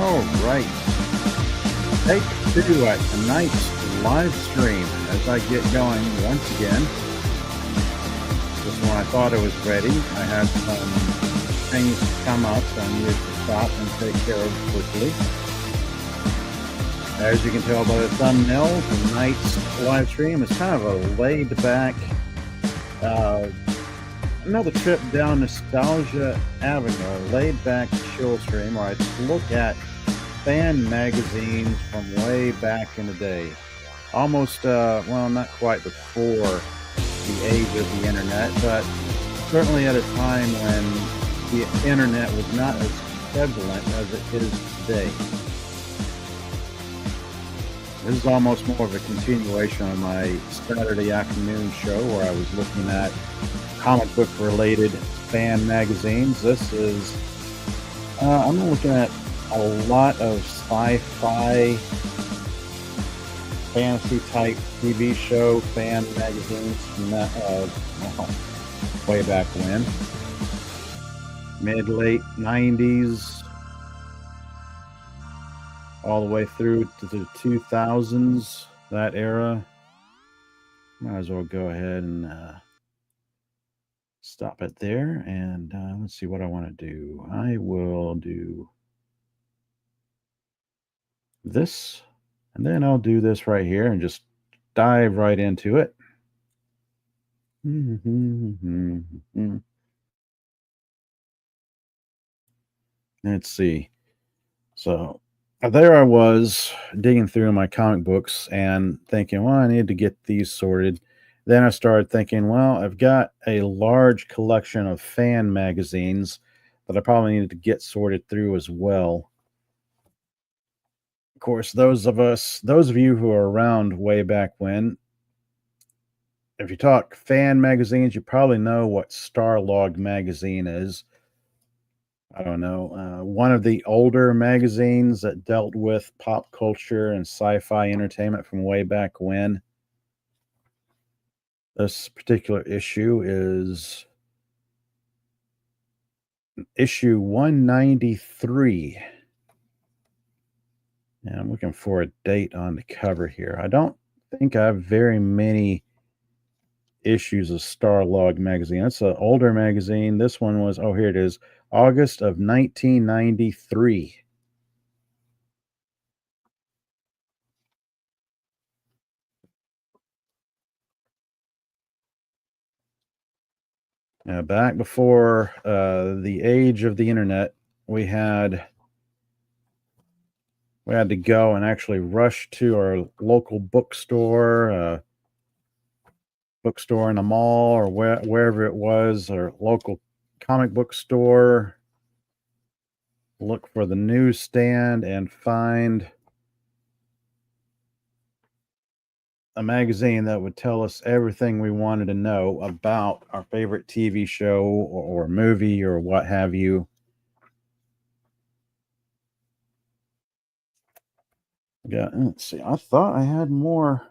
All right. Take two at tonight's live stream as I get going once again. Just when I thought it was ready, I had some things come up, so I needed to stop and take care of quickly. As you can tell by the thumbnail, tonight's live stream is kind of a laid-back, another trip down nostalgia avenue, laid-back chill stream where I look at fan magazines from way back in the day. Almost, well, not quite before the age of the internet, but certainly at a time when the internet was not as prevalent as it is today. This is almost more of a continuation of my Saturday afternoon show where I was looking at comic book related fan magazines. This is, I'm looking at a lot of sci-fi, fantasy type TV show fan magazines from that, way back when. Mid-late 90s, all the way through to the 2000s, that era. Might as well go ahead and stop it there. And let's see what I want to do. I will do this, and then I'll do this right here and just dive right into it. Let's see. So there I was digging through my comic books and thinking, well, I need to get these sorted. Then I started thinking, well, I've got a large collection of fan magazines that I probably needed to get sorted through as well. Of course, those of you who are around way back when, if you talk fan magazines, you probably know what Starlog magazine is. I don't know, one of the older magazines that dealt with pop culture and sci-fi entertainment from way back when. This particular issue is issue 193. And I'm looking for a date on the cover here. I don't think I have very many issues of Starlog magazine. It's an older magazine. This one was, oh, here it is, August of 1993. Back before the age of the internet, we had to go and actually rush to our local bookstore, bookstore in a mall or wherever it was, or local comic book store. Look for the newsstand and find a magazine that would tell us everything we wanted to know about our favorite TV show or movie or what have you. Yeah, let's see. I thought I had more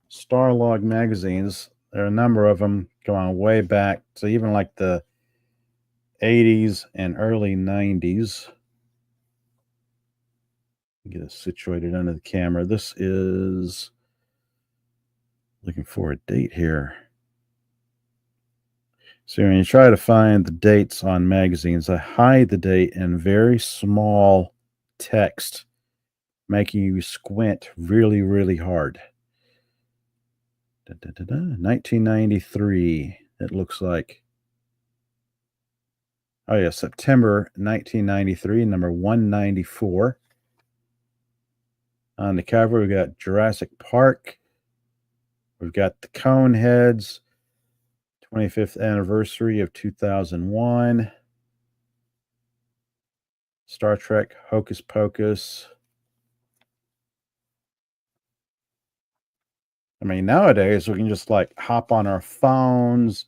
Starlog magazines. There are a number of them going way back to even like the 80s and early 90s. Get it situated under the camera. This is looking for a date here. So when you try to find the dates on magazines, I hide the date in very small text, making you squint really, really hard. 1993, it looks like. Oh, yeah, September 1993, number 194. On the cover, we've got Jurassic Park. We've got the Coneheads, 25th anniversary of 2001. Star Trek Hocus Pocus. I mean, nowadays we can just like hop on our phones,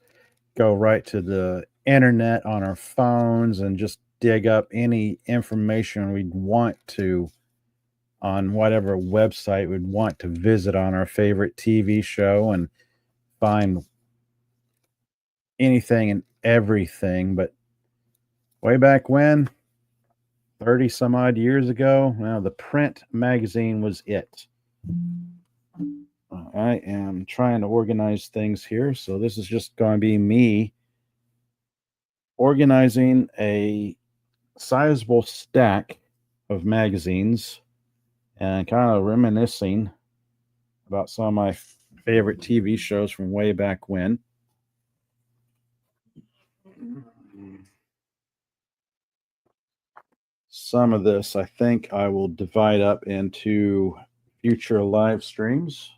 go right to the internet on our phones, and just dig up any information we'd want to on whatever website we'd want to visit on our favorite TV show and find anything and everything. But way back when, 30 some odd years ago. Now, the print magazine was it. I am trying to organize things here. So, this is just going to be me organizing a sizable stack of magazines and kind of reminiscing about some of my favorite TV shows from way back when. Some of this, I think, I will divide up into future live streams.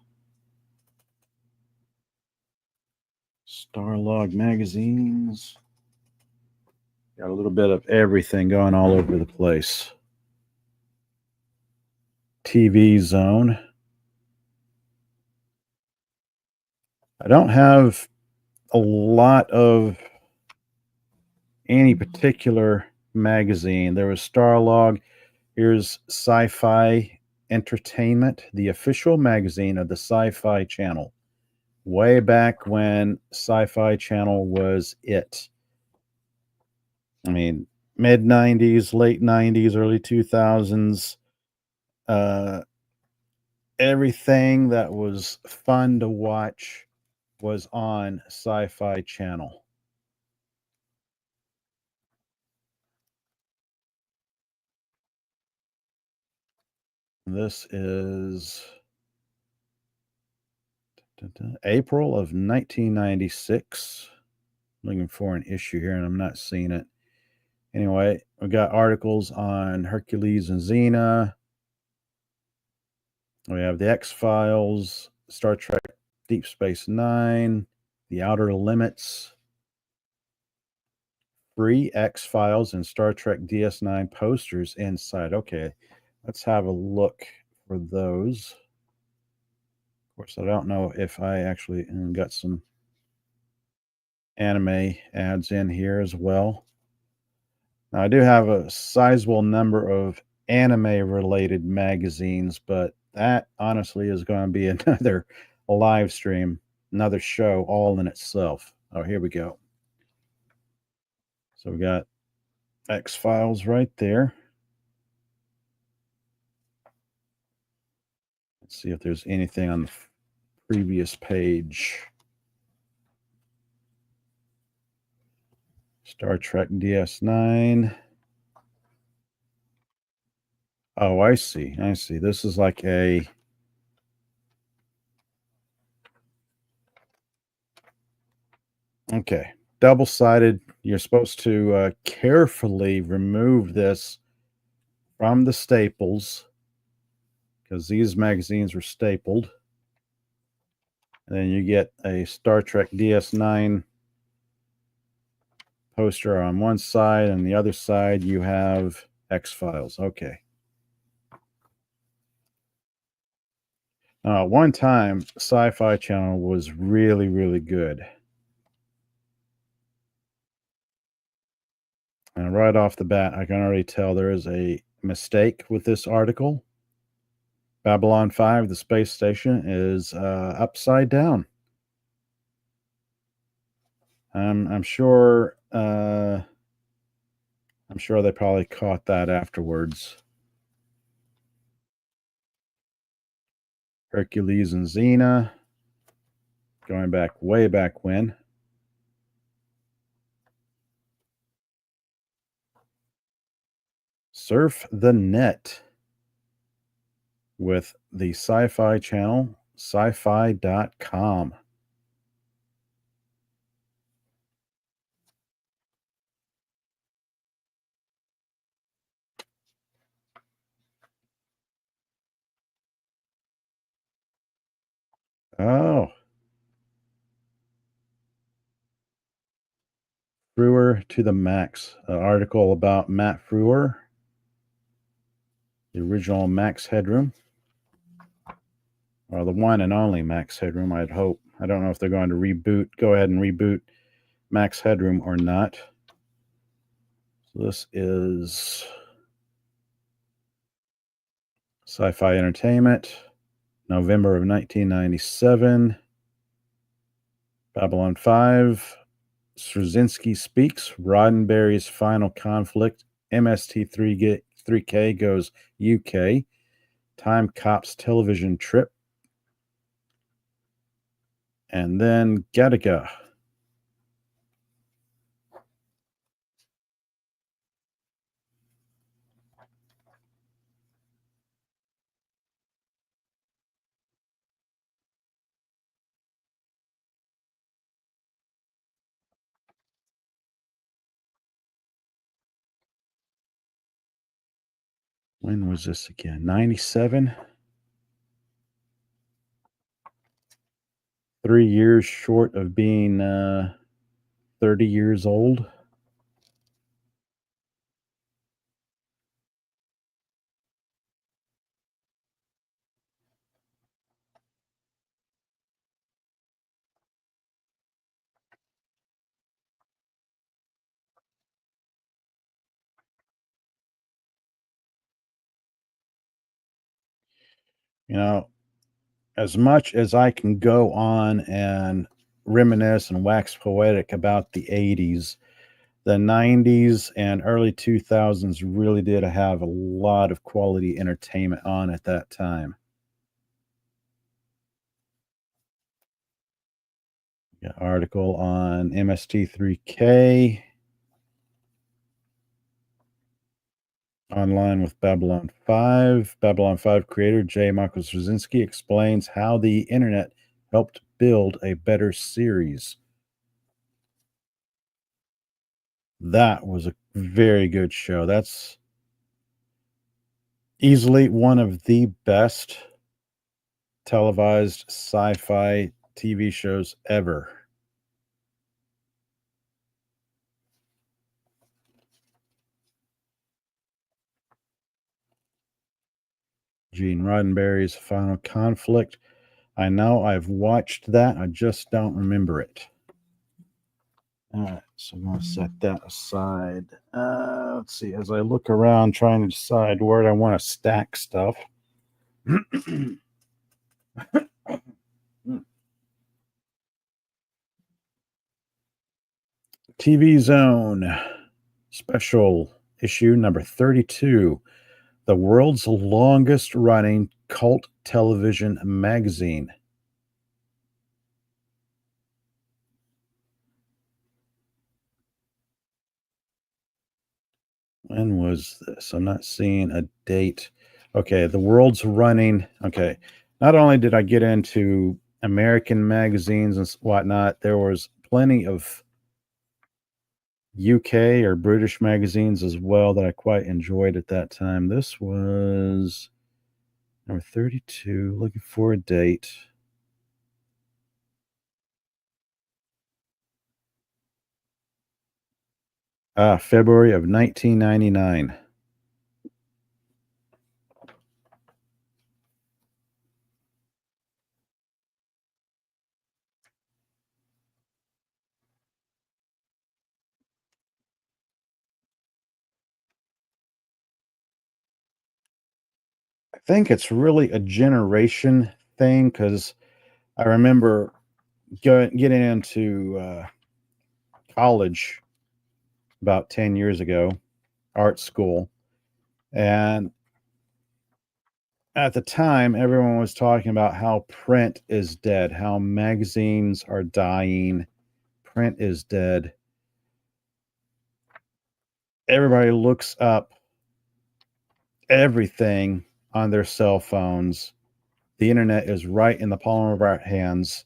Starlog magazines. Got a little bit of everything going all over the place. TV Zone. I don't have a lot of any particular magazine. There was Starlog. Here's Sci Fi Entertainment, the official magazine of the Sci Fi Channel. Way back when Sci Fi Channel was it. I mean, mid 90s, late 90s, early 2000s. Everything that was fun to watch was on Sci Fi Channel. This is April of 1996. Looking for an issue here and I'm not seeing it. Anyway, we got articles on Hercules and Xena. We have the X-Files, Star Trek Deep Space Nine, The Outer Limits, free X-Files and Star Trek DS9 posters inside. Okay, let's have a look for those. Of course, I don't know if I actually got some anime ads in here as well. Now, I do have a sizable number of anime-related magazines, but that honestly is going to be another live stream, another show all in itself. Oh, here we go. So we got X-Files right there. Let's see if there's anything on the previous page. Star Trek DS9. Oh, I see. I see. This is like a okay, double-sided. You're supposed to carefully remove this from the staples because these magazines were stapled. And then you get a Star Trek DS9 poster on one side, and the other side you have X-Files. Okay. One time, Sci-Fi Channel was really, really good. And right off the bat, I can already tell there is a mistake with this article. Babylon 5, the space station, is upside down. I'm sure. I'm sure they probably caught that afterwards. Hercules and Xena, going back way back when. Surf the net with the Sci-Fi Channel, sci-fi.com. Oh, Frewer to the max. An article about Matt Frewer, the original Max Headroom, or the one and only Max Headroom, I'd hope. I don't know if they're going to go ahead and reboot Max Headroom or not. So this is Sci-Fi Entertainment, November of 1997. Babylon 5. Straczynski speaks. Roddenberry's final conflict. MST3 3K goes UK. Time Cops Television Trip. And then Gattaca. When was this again? 97? 3 years short of being 30 years old. You know, as much as I can go on and reminisce and wax poetic about the 80s, the 90s and early 2000s really did have a lot of quality entertainment on at that time. Got an article on MST3K, online with Babylon 5. Babylon 5 creator J. Michael Straczynski explains how the internet helped build a better series. That was a very good show. That's easily one of the best televised sci-fi TV shows ever. Gene Roddenberry's Final Conflict. I know I've watched that. I just don't remember it. All right, so I'm going to set that aside. Let's see. As I look around trying to decide where I want to stack stuff. TV Zone special issue number 32, the world's longest running cult television magazine. When was this? I'm not seeing a date. Okay, the world's running. Okay, not only did I get into American magazines and whatnot, there was plenty of UK or British magazines as well that I quite enjoyed at that time. This was number 32. Looking for a date. February of 1999. I think it's really a generation thing because I remember getting into college about 10 years ago, art school. And at the time, everyone was talking about how print is dead, how magazines are dying, print is dead. Everybody looks up everything on their cell phones. The internet is right in the palm of our hands.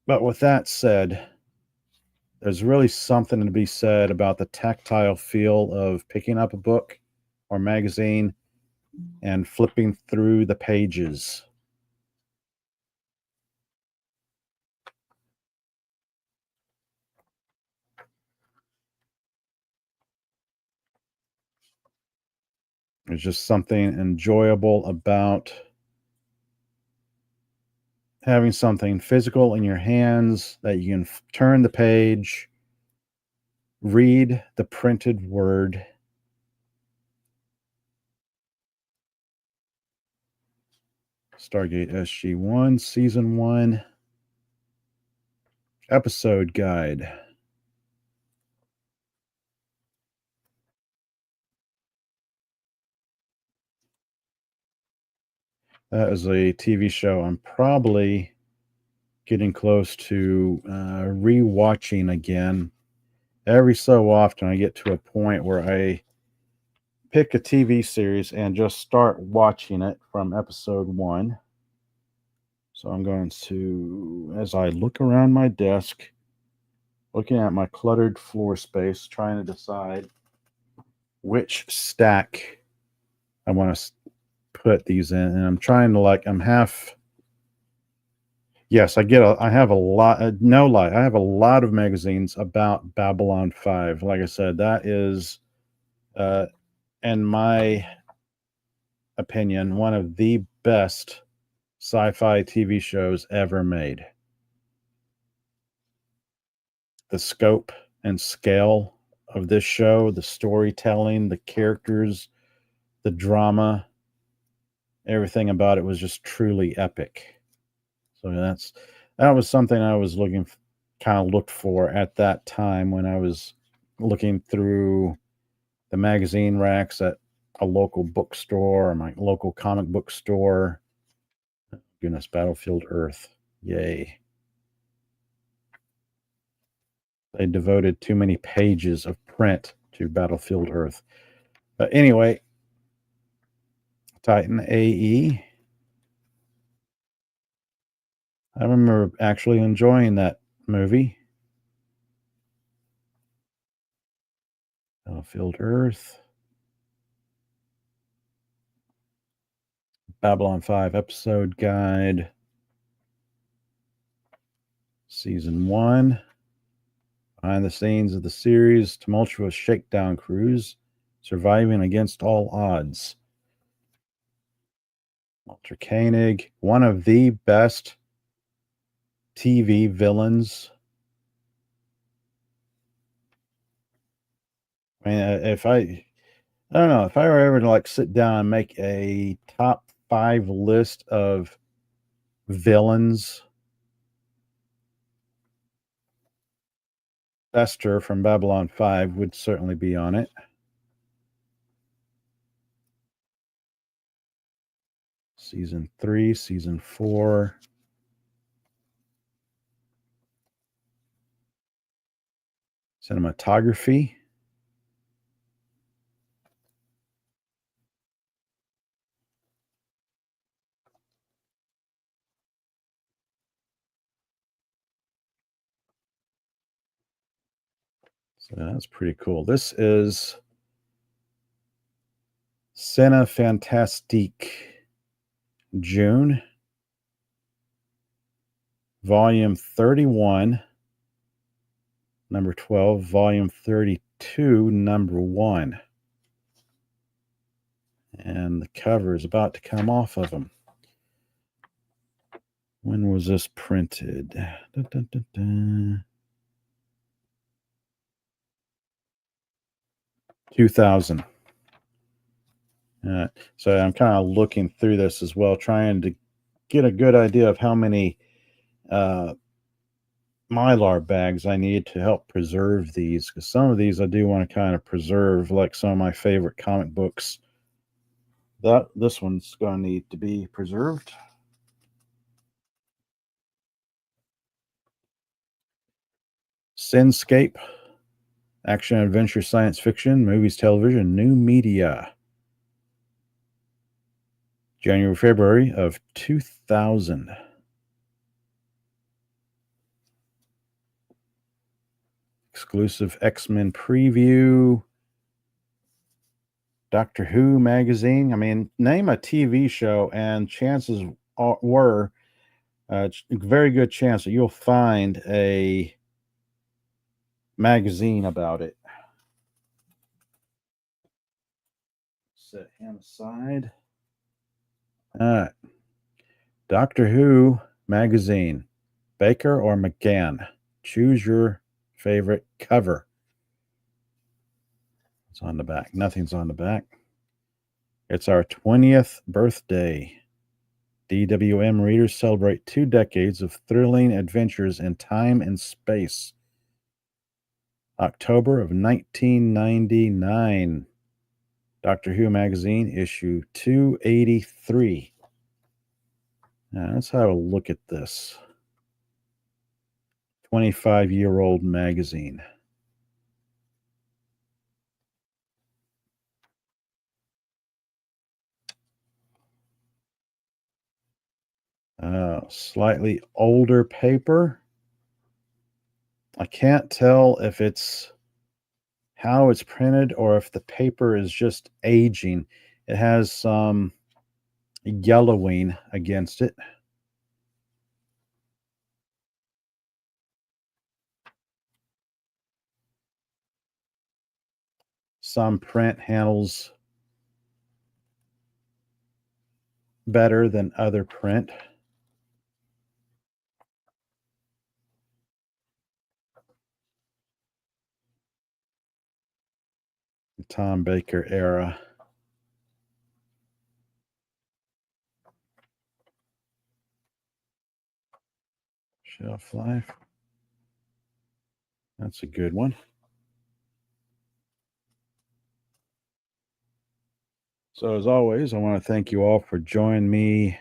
But with that said, there's really something to be said about the tactile feel of picking up a book or magazine and flipping through the pages. There's just something enjoyable about having something physical in your hands that you can turn the page, read the printed word. Stargate SG-1, Season 1, Episode Guide. That is a TV show I'm probably getting close to rewatching again. Every so often, I get to a point where I pick a TV series and just start watching it from episode one. So I'm going to, as I look around my desk, looking at my cluttered floor space, trying to decide which stack I want to put these in. And I'm trying to I'm half. Yes, I have a lot. No lie, I have a lot of magazines about Babylon 5. Like I said, that is, uh, in my opinion, one of the best sci-fi TV shows ever made. The scope and scale of this show, the storytelling, the characters, the drama, everything about it was just truly epic. So that was something I was kind of looked for at that time when I was looking through the magazine racks at a local bookstore or my local comic book store. Goodness, Battlefield Earth. Yay. They devoted too many pages of print to Battlefield Earth. But anyway, Titan AE. I remember actually enjoying that movie. Battlefield Earth. Babylon 5 episode guide. Season 1. Behind the scenes of the series, tumultuous shakedown cruise, surviving against all odds. Walter Koenig, one of the best TV villains. I mean, I don't know, if I were ever to sit down and make a top 5 list of villains, Bester from Babylon 5 would certainly be on it. Season 3, Season 4. Cinematography. So that's pretty cool. This is Cine Fantastique, June, Volume 31, number 12, Volume 32, number 1. And the cover is about to come off of them. When was this printed? 2000. So I'm kind of looking through this as well, trying to get a good idea of how many Mylar bags I need to help preserve these, because some of these I do want to kind of preserve, like some of my favorite comic books. This one's going to need to be preserved. Sinscape, action, adventure, science fiction, movies, television, new media. January, February of 2000. Exclusive X-Men preview. Doctor Who magazine. I mean, name a TV show, and chances were a very good chance that you'll find a magazine about it. Set him aside. All right. Doctor Who magazine. Baker or McGann? Choose your favorite cover. It's on the back. Nothing's on the back. It's our 20th birthday. DWM readers celebrate 2 decades of thrilling adventures in time and space. October of 1999. Doctor Who magazine, issue 283. Now, let's have a look at this 25-year-old magazine. Slightly older paper. I can't tell if it's how it's printed or if the paper is just aging. It has some yellowing against it. Some print handles better than other print. The Tom Baker era. Shelf life. That's a good one. So, as always, I want to thank you all for joining me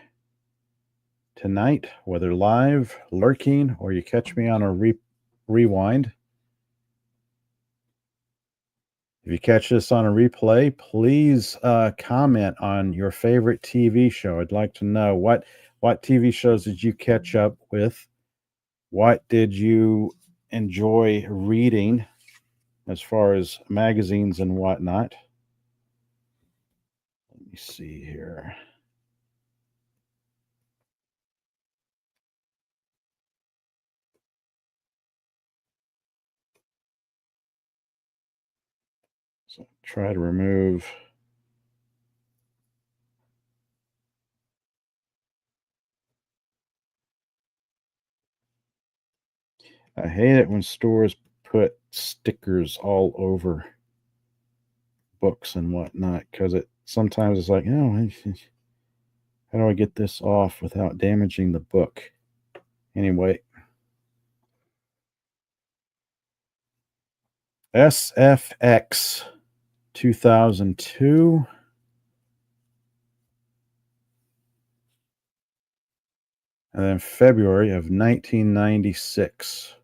tonight, whether live, lurking, or you catch me on a rewind. If you catch this on a replay, please comment on your favorite TV show. I'd like to know what TV shows did you catch up with? What did you enjoy reading as far as magazines and whatnot? Let me see here. So try to remove. I hate it when stores put stickers all over books and whatnot because it sometimes it's like, oh, how do I get this off without damaging the book? Anyway, SFX 2002. And then February of 1996,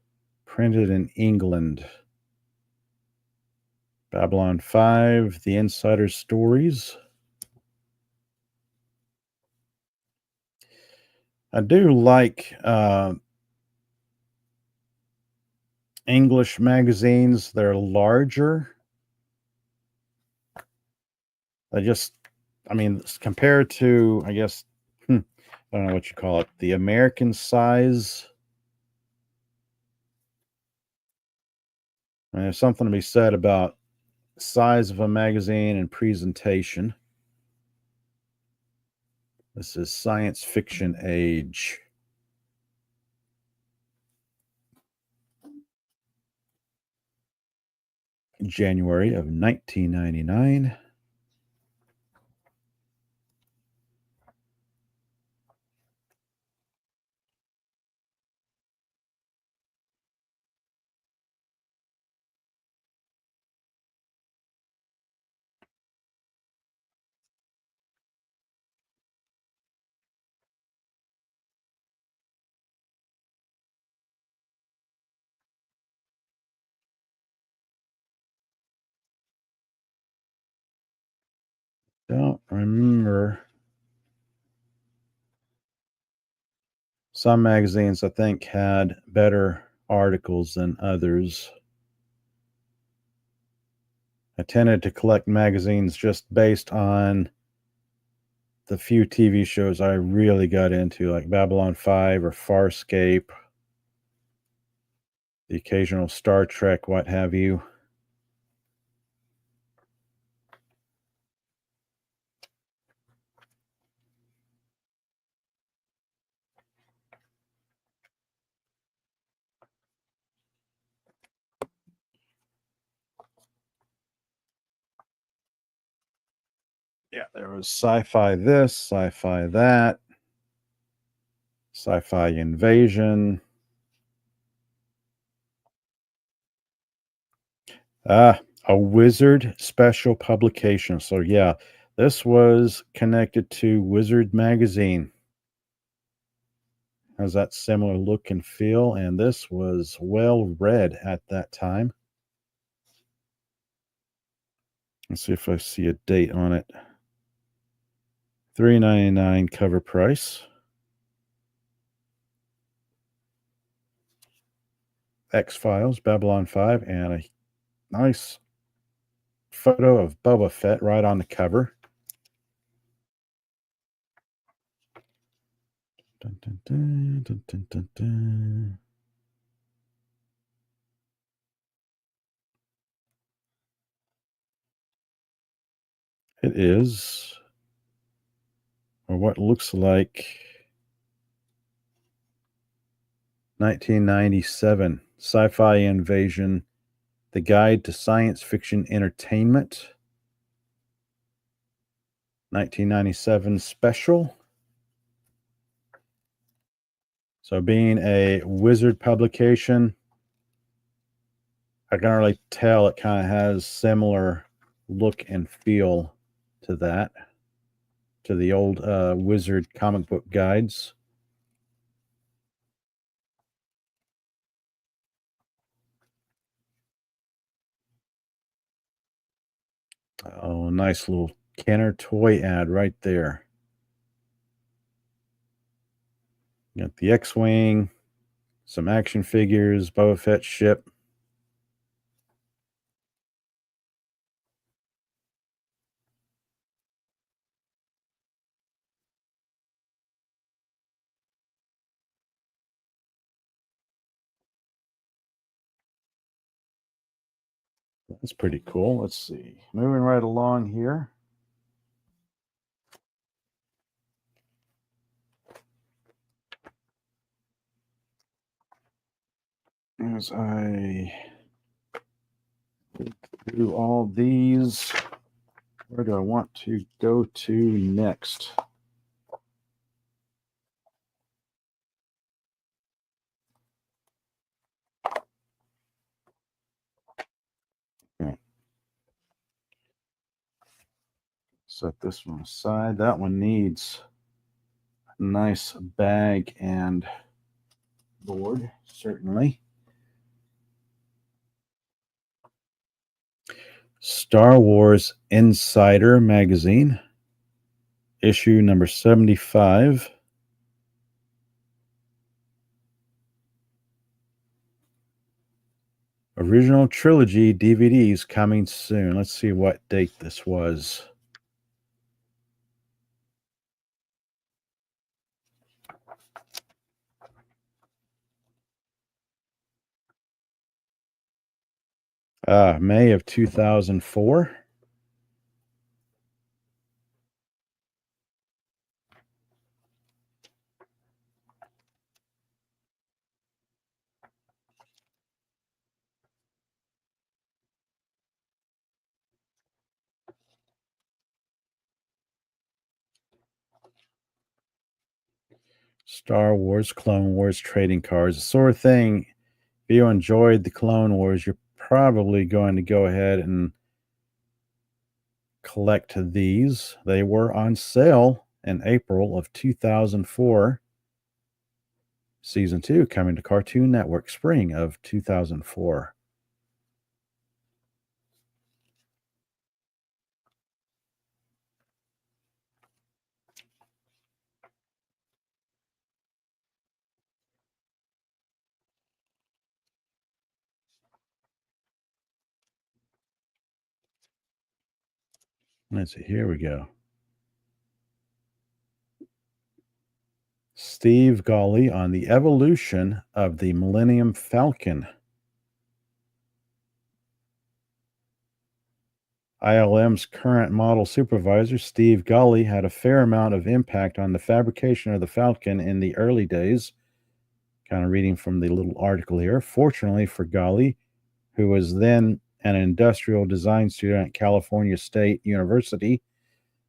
printed in England. Babylon 5, The Insider Stories. I do like English magazines. They're larger. I mean, compared to, I guess, I don't know what you call it, the American size. And there's something to be said about size of a magazine and presentation. This is Science Fiction Age. January of 1999. Don't remember. Some magazines, I think, had better articles than others. I tended to collect magazines just based on the few TV shows I really got into, like Babylon 5 or Farscape, the occasional Star Trek, what have you. Yeah, there was Sci-Fi this, Sci-Fi that, Sci-Fi Invasion. A Wizard special publication. So yeah, this was connected to Wizard magazine. Has that similar look and feel, and this was well read at that time. Let's see if I see a date on it. $3.99 cover price. X-Files, Babylon 5, and a nice photo of Boba Fett right on the cover. Dun, dun, dun, dun, dun, dun, dun. It is, or what looks like, 1997 Sci-Fi Invasion, The Guide to Science Fiction Entertainment. 1997 special. So being a Wizard publication, I can really tell it kind of has similar look and feel to that, to the old Wizard comic book guides. Oh, nice little Kenner toy ad right there. You got the X-Wing, some action figures, Boba Fett ship. That's pretty cool. Let's see. Moving right along here. As I look through all these, where do I want to go to next? Okay. Set this one aside. That one needs a nice bag and board, certainly. Star Wars Insider magazine, issue number 75. Original trilogy DVDs coming soon. Let's see what date this was. May of 2004. Star Wars, Clone Wars trading cards, the sort of thing. If you enjoyed the Clone Wars, you're probably going to go ahead and collect these. They were on sale in April of 2004. Season 2 coming to Cartoon Network spring of 2004. Let's see, here we go. Steve Gawley on the evolution of the Millennium Falcon. ILM's current model supervisor, Steve Gawley, had a fair amount of impact on the fabrication of the Falcon in the early days. Kind of reading from the little article here. Fortunately for Gawley, who was then an industrial design student at California State University,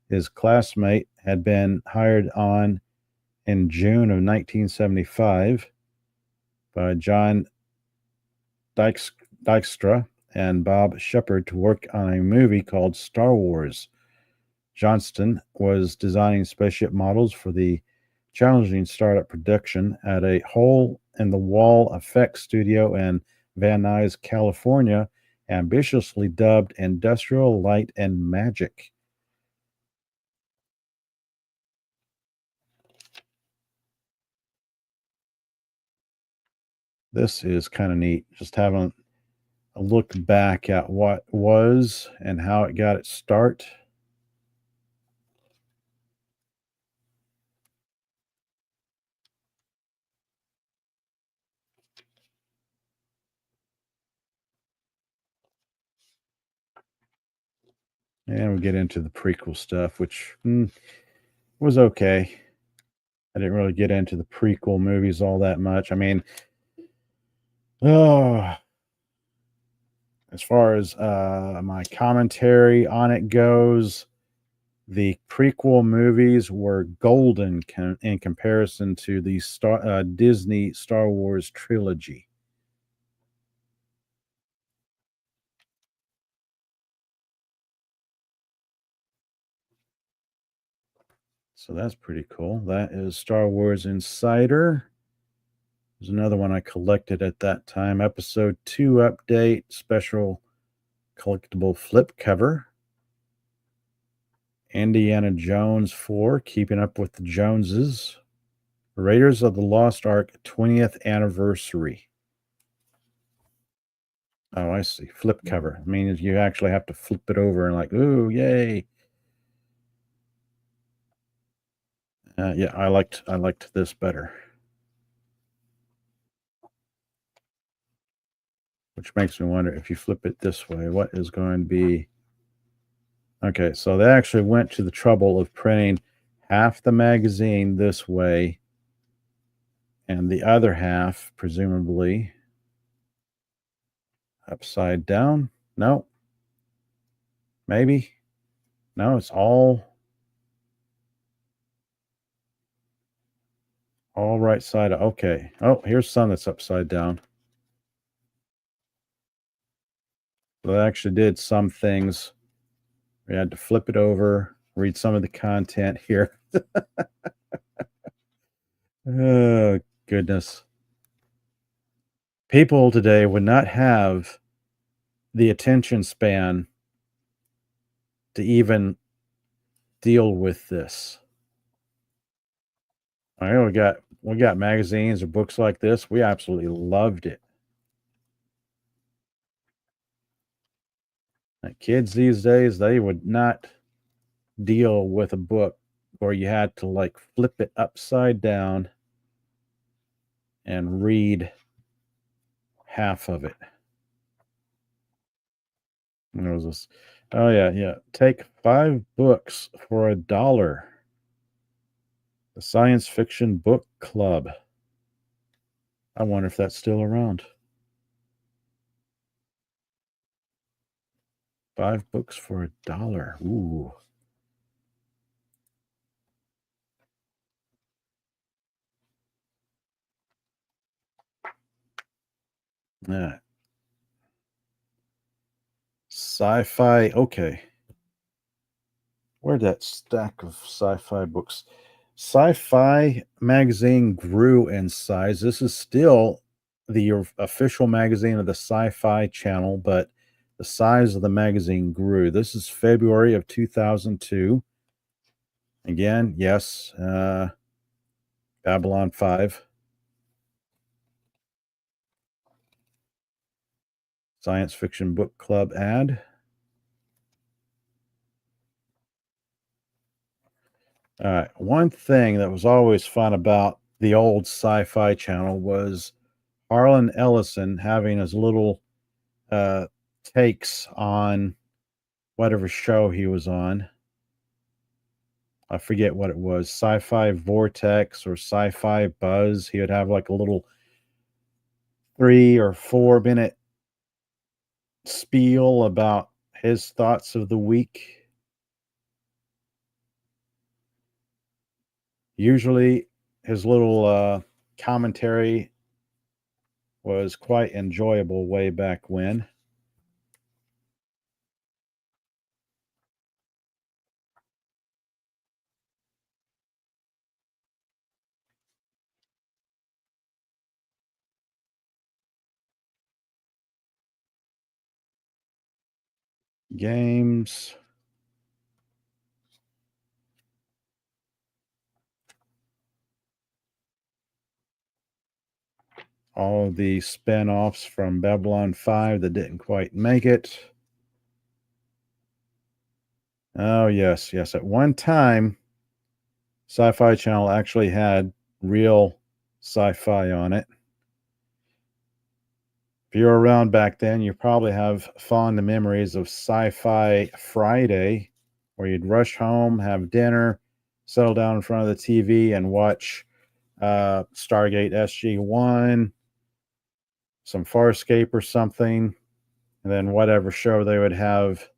his classmate had been hired on in June of 1975 by John Dykstra and Bob Shepard to work on a movie called Star Wars. Johnston was designing spaceship models for the challenging startup production at a hole in the wall effects studio in Van Nuys, California, ambitiously dubbed Industrial Light and Magic. This is kind of neat. Just having a look back at what was and how it got its start. And we get into the prequel stuff, which was okay. I didn't really get into the prequel movies all that much. I mean, oh, as far as my commentary on it goes, the prequel movies were golden in comparison to the Disney Star Wars trilogy. So that's pretty cool. That is Star Wars Insider. There's another one I collected at that time. Episode 2 update, special collectible flip cover. Indiana Jones 4, Keeping Up with the Joneses. Raiders of the Lost Ark 20th anniversary. Oh, I see. Flip cover. I mean, you actually have to flip it over and like, ooh, yay. Yeah, I liked this better. Which makes me wonder if you flip it this way, what is going to be. Okay, so they actually went to the trouble of printing half the magazine this way and the other half, presumably, upside down. No, maybe. No, it's all right side. Okay. Oh, here's some that's upside down. So they actually did some things. We had to flip it over, read some of the content here. Oh, goodness. People today would not have the attention span to even deal with this. I know we got magazines or books like this. We absolutely loved it. Like kids these days, they would not deal with a book where you had to like flip it upside down and read half of it. And there was this, oh yeah, yeah. Take 5 books for $1. The Science Fiction Book Club. I wonder if that's still around. 5 books for $1. Ooh. Yeah. Sci-fi. Okay. Where'd that stack of sci-fi books? Sci-fi magazine grew in size. This is still the official magazine of the Sci-Fi Channel, but the size of the magazine grew. This is February of 2002. Again, yes, Babylon 5, Science Fiction Book Club ad. All right. One thing that was always fun about the old Sci-Fi Channel was Harlan Ellison having his little uh, takes on whatever show he was on. I forget what it was, Sci-Fi Vortex or Sci-Fi Buzz. He would have like a little 3 or 4 minute spiel about his thoughts of the week. Usually, his little commentary was quite enjoyable way back when. games. All the spin-offs from Babylon 5 that didn't quite make it. Oh, yes, yes. At one time, Sci-Fi Channel actually had real sci-fi on it. If you were around back then, you probably have fond memories of Sci-Fi Friday, where you'd rush home, have dinner, settle down in front of the TV, and watch Stargate SG-1, some Farscape or something, and then whatever show they would have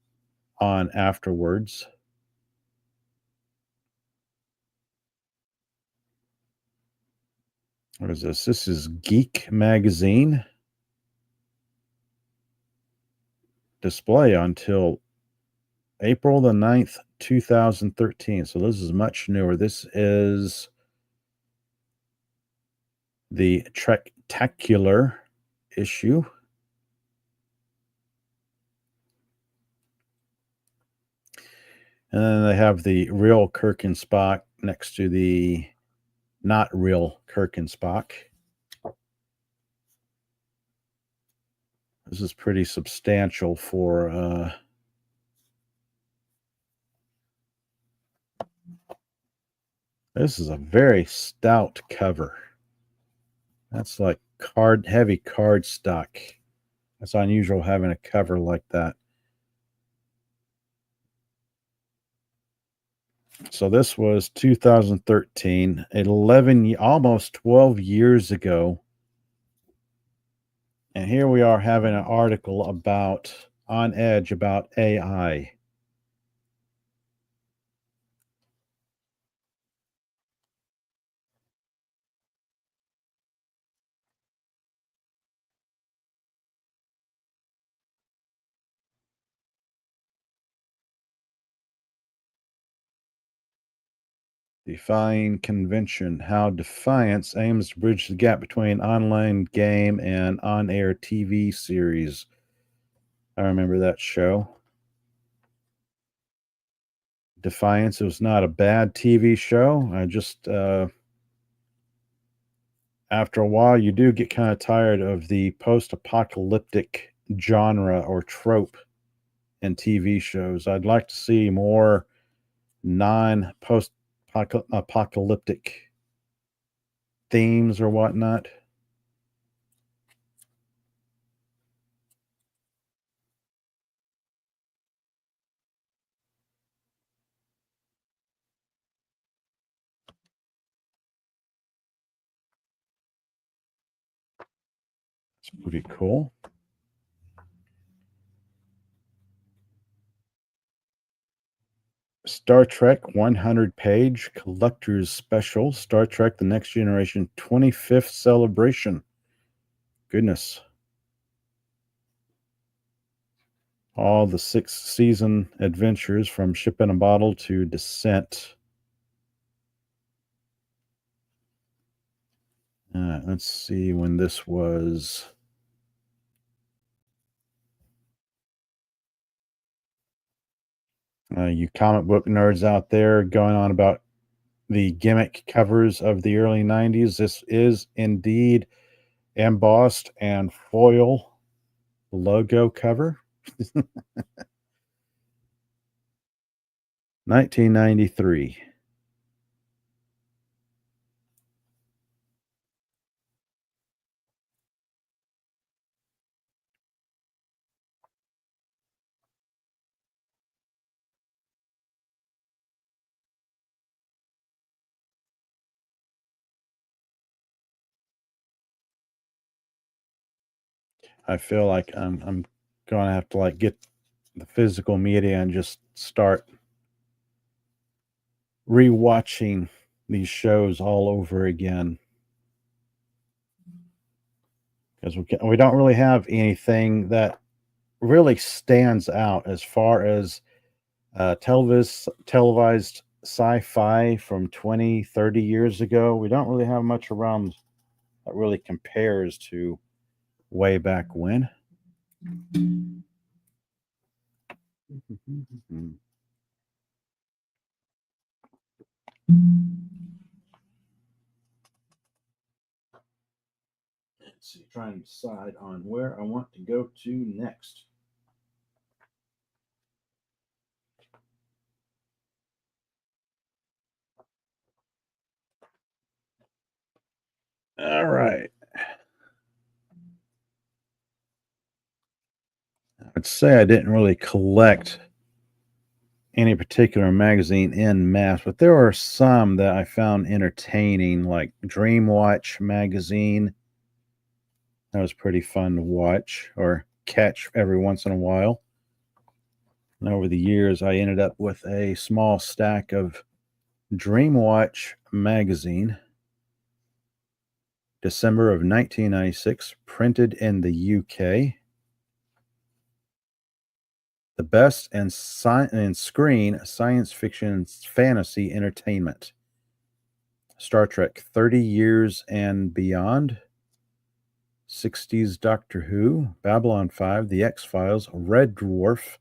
on afterwards. What is this? This is Geek Magazine. Display until April the 9th, 2013. So this is much newer. This is the Trektacular issue. And then they have the real Kirk and Spock next to the not real Kirk and Spock. This is pretty substantial for this is a very stout cover. That's like heavy card stock. It's unusual having a cover like that. So this was 2013, 11, almost 12 years ago. And here we are having an article on Edge about AI. Defying convention, how Defiance aims to bridge the gap between online game and on-air TV series. I remember that show. Defiance, it was not a bad TV show. I just after a while you do get kind of tired of the post-apocalyptic genre or trope in TV shows. I'd like to see more non-post apocalyptic themes or whatnot. It's pretty cool. Star Trek 100-page collector's special. Star Trek The Next Generation 25th celebration. Goodness. All the 6-season adventures from Ship in a Bottle to Descent. Let's see when this was. You comic book nerds out there going on about the gimmick covers of the early 90s. This is indeed embossed and foil logo cover. 1993. I feel like I'm going to have to like get the physical media and just start rewatching these shows all over again, because we don't really have anything that really stands out as far as televised sci-fi from 20, 30 years ago. We don't really have much around that really compares to way back when. Let's see, trying to decide on where I want to go to next. All right. I'd say I didn't really collect any particular magazine in mass, but there are some that I found entertaining, like Dream Watch magazine. That was pretty fun to watch or catch every once in a while. And over the years, I ended up with a small stack of Dream Watch magazine, December of 1996, printed in the UK. The best and screen science fiction fantasy entertainment. Star Trek 30 Years and Beyond, 60s Doctor Who, Babylon 5, The X Files, Red Dwarf.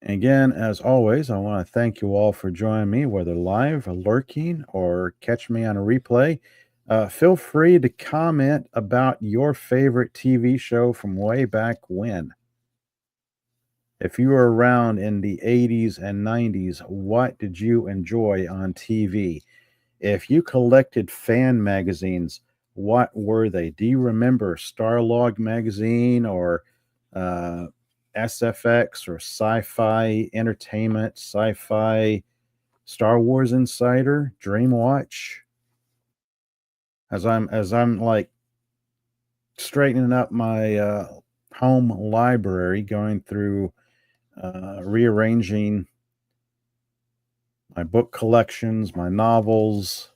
Again, as always, I want to thank you all for joining me, whether live, lurking, or catch me on a replay. Feel free to comment about your favorite TV show from way back when. If you were around in the 80s and 90s, what did you enjoy on TV? If you collected fan magazines, what were they? Do you remember Starlog magazine or uh, SFX or Sci-Fi Entertainment, Sci-Fi Star Wars Insider, Dreamwatch? As I'm like straightening up my home library, going through rearranging my book collections, my novels,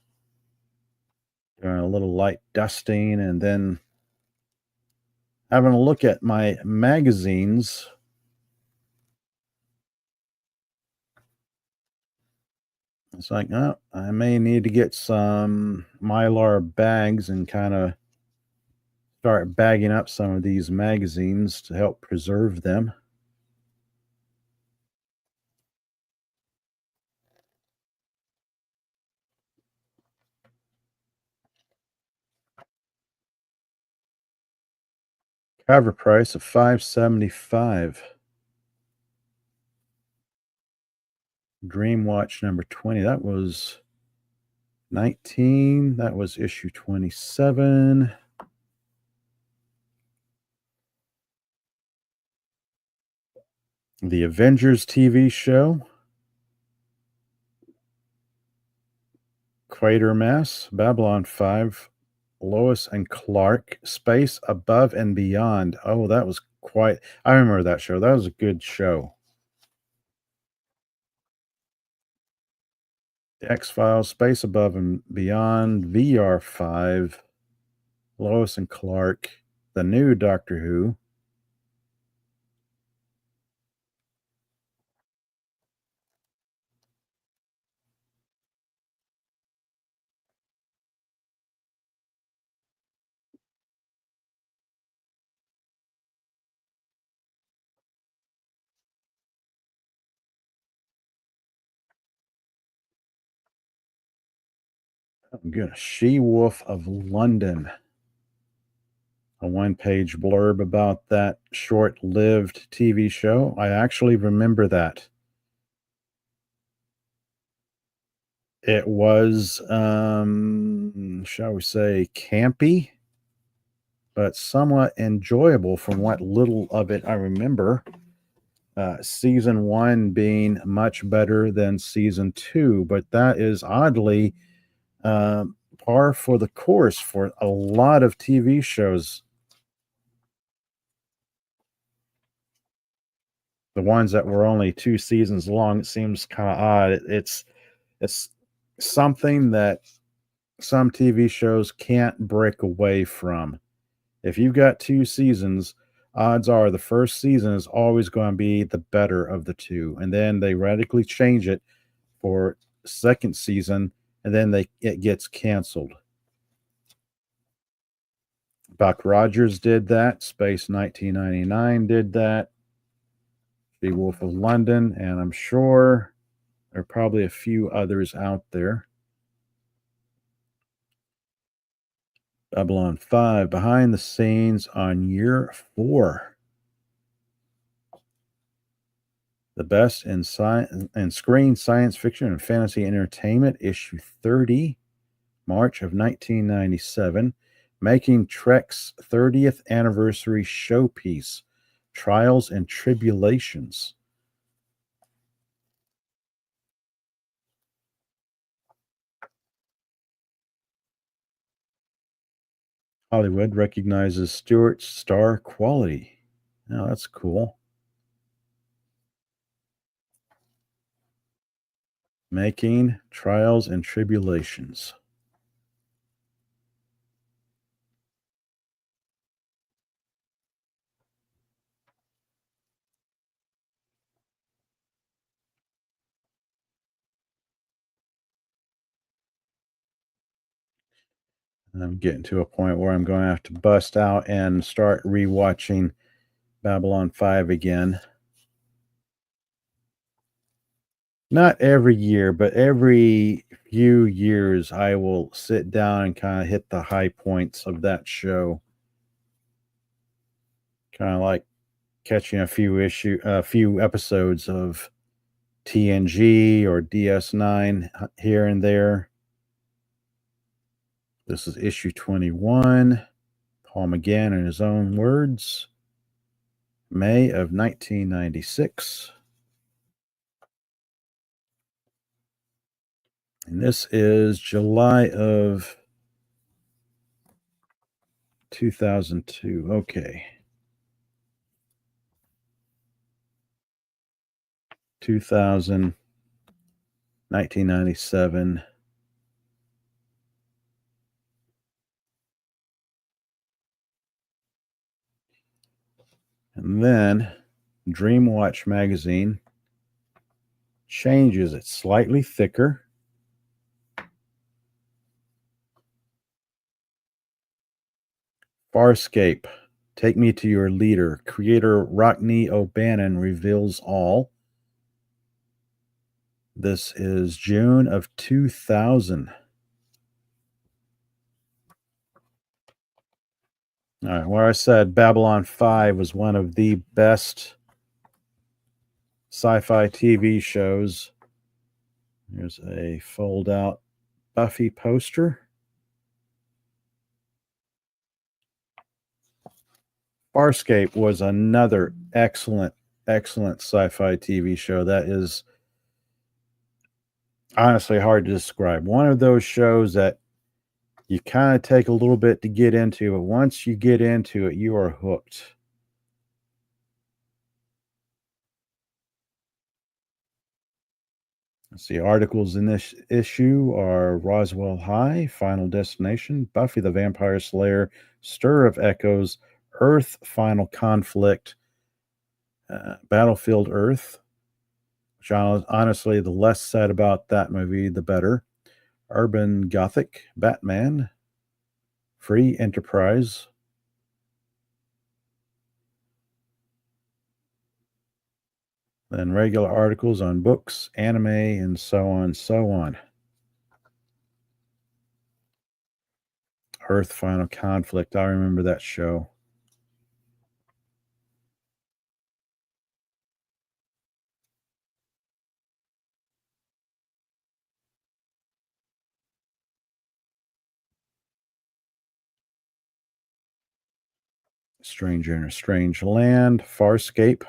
doing a little light dusting, and then having a look at my magazines. It's like, oh, I may need to get some Mylar bags and kind of start bagging up some of these magazines to help preserve them. Cover price of $5.75. Dream Watch number 20. That was 19. That was issue 27. The Avengers TV show. Quatermass, Babylon 5, Lois and Clark, Space Above and Beyond. Oh, that was quite I remember that show. That was a good show. The X-Files, Space Above and Beyond, VR5, Lois and Clark, the new Doctor Who. I'm good. She-Wolf of London. A one-page blurb about that short-lived TV show. I actually remember that. It was, shall we say, campy, but somewhat enjoyable from what little of it I remember. Season one being much better than season two, but that is oddly uh, par for the course for a lot of TV shows. The ones that were only two seasons long, it seems kind of odd. It's something that some TV shows can't break away from. If you've got two seasons, odds are the first season is always going to be the better of the two, and then they radically change it for second season, and then it gets canceled. Buck Rogers did that. Space 1999 did that. The Wolf of London, and I'm sure there are probably a few others out there. Babylon 5, behind the scenes on year 4. The best in science and screen science fiction and fantasy entertainment, issue 30, March of 1997, making Trek's 30th anniversary showpiece, Trials and Tribulations. Hollywood recognizes Stewart's star quality. Oh, that's cool. Making Trials and Tribulations. I'm getting to a point where I'm going to have to bust out and start rewatching Babylon 5 again. Not every year, but every few years, I will sit down and kind of hit the high points of that show. Kind of like catching a few episodes of TNG or DS9 here and there. This is issue 21. Paul McGann, in his own words, May of 1996. And this is July of 2002. Okay. 2000, 1997. And then Dreamwatch magazine changes it slightly thicker. Farscape, Take Me to Your Leader. Creator Rockne O'Bannon reveals all. This is June of 2000. All right, where I said Babylon 5 was one of the best sci-fi TV shows. Here's a fold-out Buffy poster. Farscape was another excellent, excellent sci-fi TV show that is honestly hard to describe. One of those shows that you kind of take a little bit to get into, but once you get into it, you are hooked. Let's see, articles in this issue are Roswell High, Final Destination, Buffy the Vampire Slayer, Stir of Echoes, Earth, Final Conflict, Battlefield Earth, which honestly, the less said about that movie, the better. Urban Gothic, Batman, Free Enterprise, then regular articles on books, anime, and so on, so on. Earth Final Conflict. I remember that show. Stranger in a Strange Land, Farscape.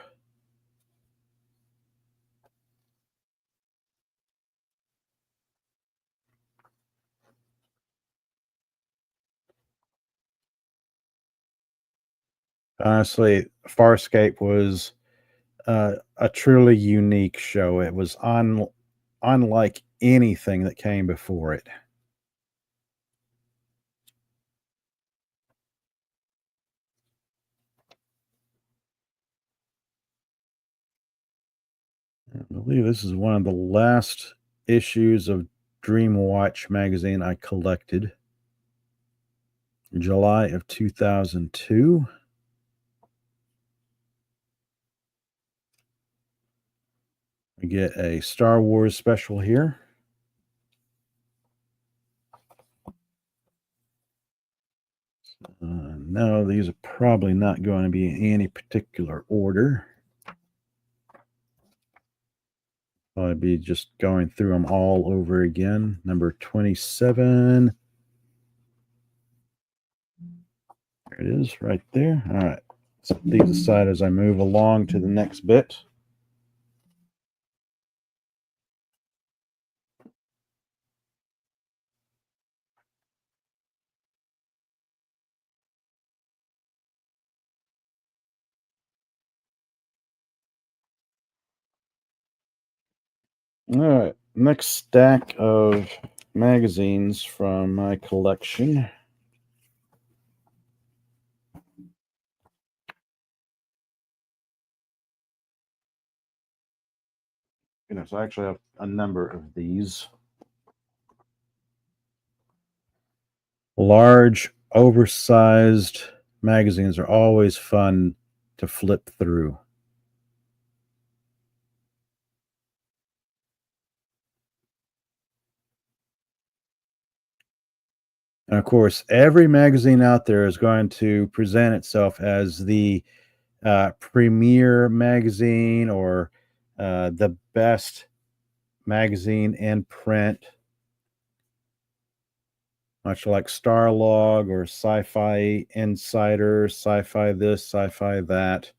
Honestly, Farscape was a truly unique show. It was unlike anything that came before it. I believe this is one of the last issues of Dreamwatch magazine I collected. July of 2002. We get a Star Wars special here. No, these are probably not going to be in any particular order. I'll be just going through them all over again. Number 27. There it is right there. All right. Set these aside as I move along to the next bit. All right. Next stack of magazines from my collection. So I actually have a number of these. Large, oversized magazines are always fun to flip through. And of course, every magazine out there is going to present itself as the premier magazine or the best magazine in print, much like Starlog or Sci Fi Insider, Sci Fi this, Sci Fi that.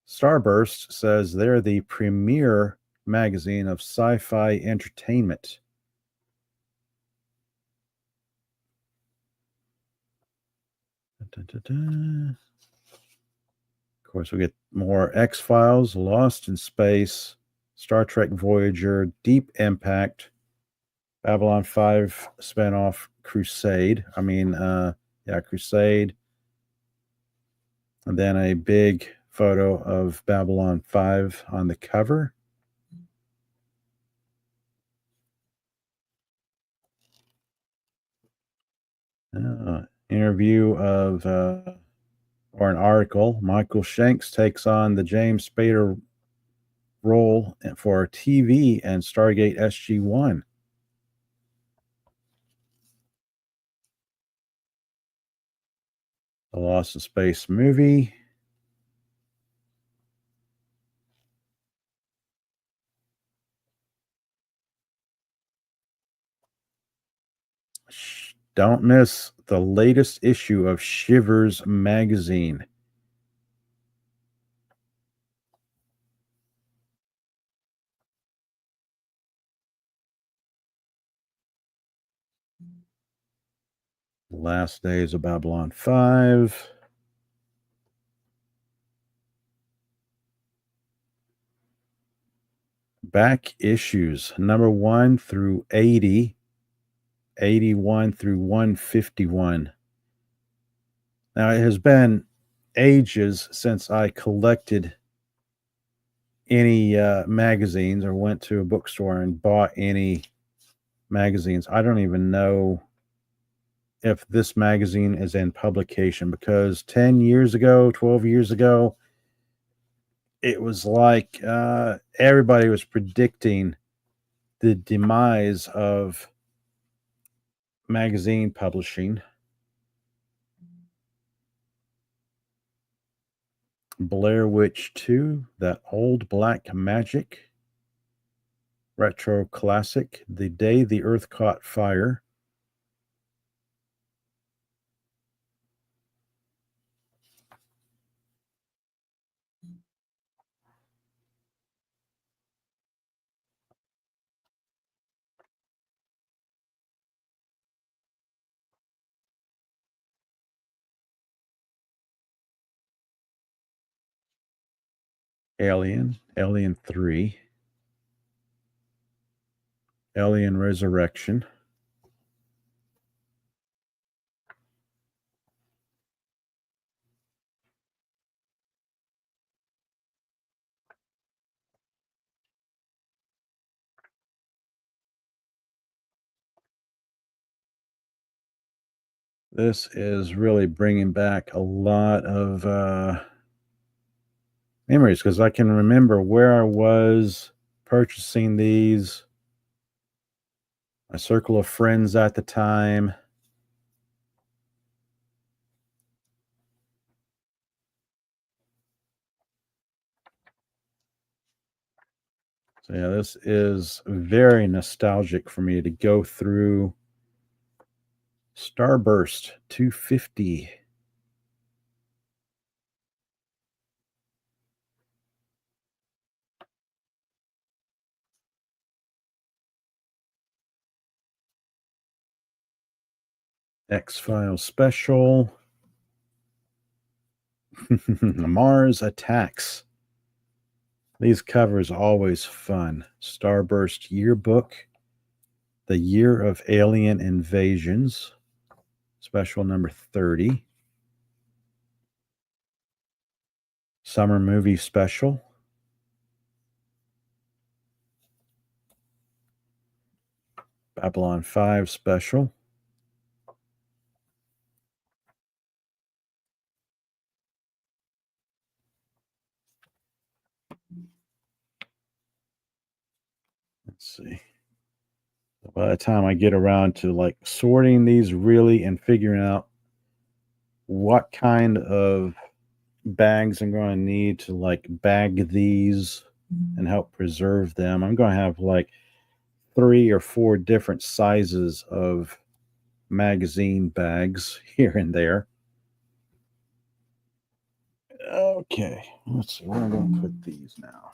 Starburst says they're the premier magazine of sci fi entertainment. Dun, dun, dun. Of course, we get more X Files, Lost in Space, Star Trek Voyager, Deep Impact, Babylon 5 spinoff Crusade. Crusade. And then a big photo of Babylon 5 on the cover. Interview of, or an article, Michael Shanks takes on the James Spader role for TV and Stargate SG-1. The Lost in Space movie. Don't miss the latest issue of Shivers magazine. Last Days of Babylon 5. Back issues number 1 through 80, 81 through 151. Now, it has been ages since I collected any magazines or went to a bookstore and bought any magazines. I don't even know if this magazine is in publication because 10 years ago, 12 years ago, it was like everybody was predicting the demise of magazine publishing. Blair Witch 2, That Old Black Magic, retro classic, The Day the Earth Caught Fire. Alien, Alien 3, Alien Resurrection, This is really bringing back a lot of memories because I can remember where I was purchasing these, my circle of friends at the time. So yeah, this is very nostalgic for me to go through Starburst 250. X-Files Special. Mars Attacks. These covers always fun. Starburst Yearbook. The Year of Alien Invasions. Special number 30. Summer Movie Special. Babylon 5 Special. Let's see. By the time I get around to like sorting these really and figuring out what kind of bags I'm going to need to like bag these and help preserve them, I'm going to have like 3 or 4 different sizes of magazine bags here and there. Okay, let's see where I'm going to put these now.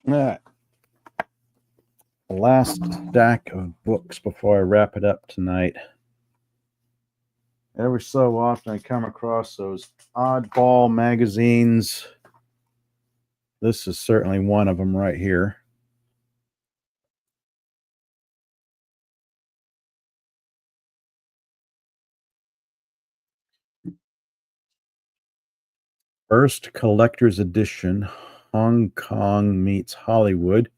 All right. Last stack of books before I wrap it up tonight. Every so often I come across those oddball magazines. This is certainly one of them right here. First collector's edition, Hong Kong meets Hollywood.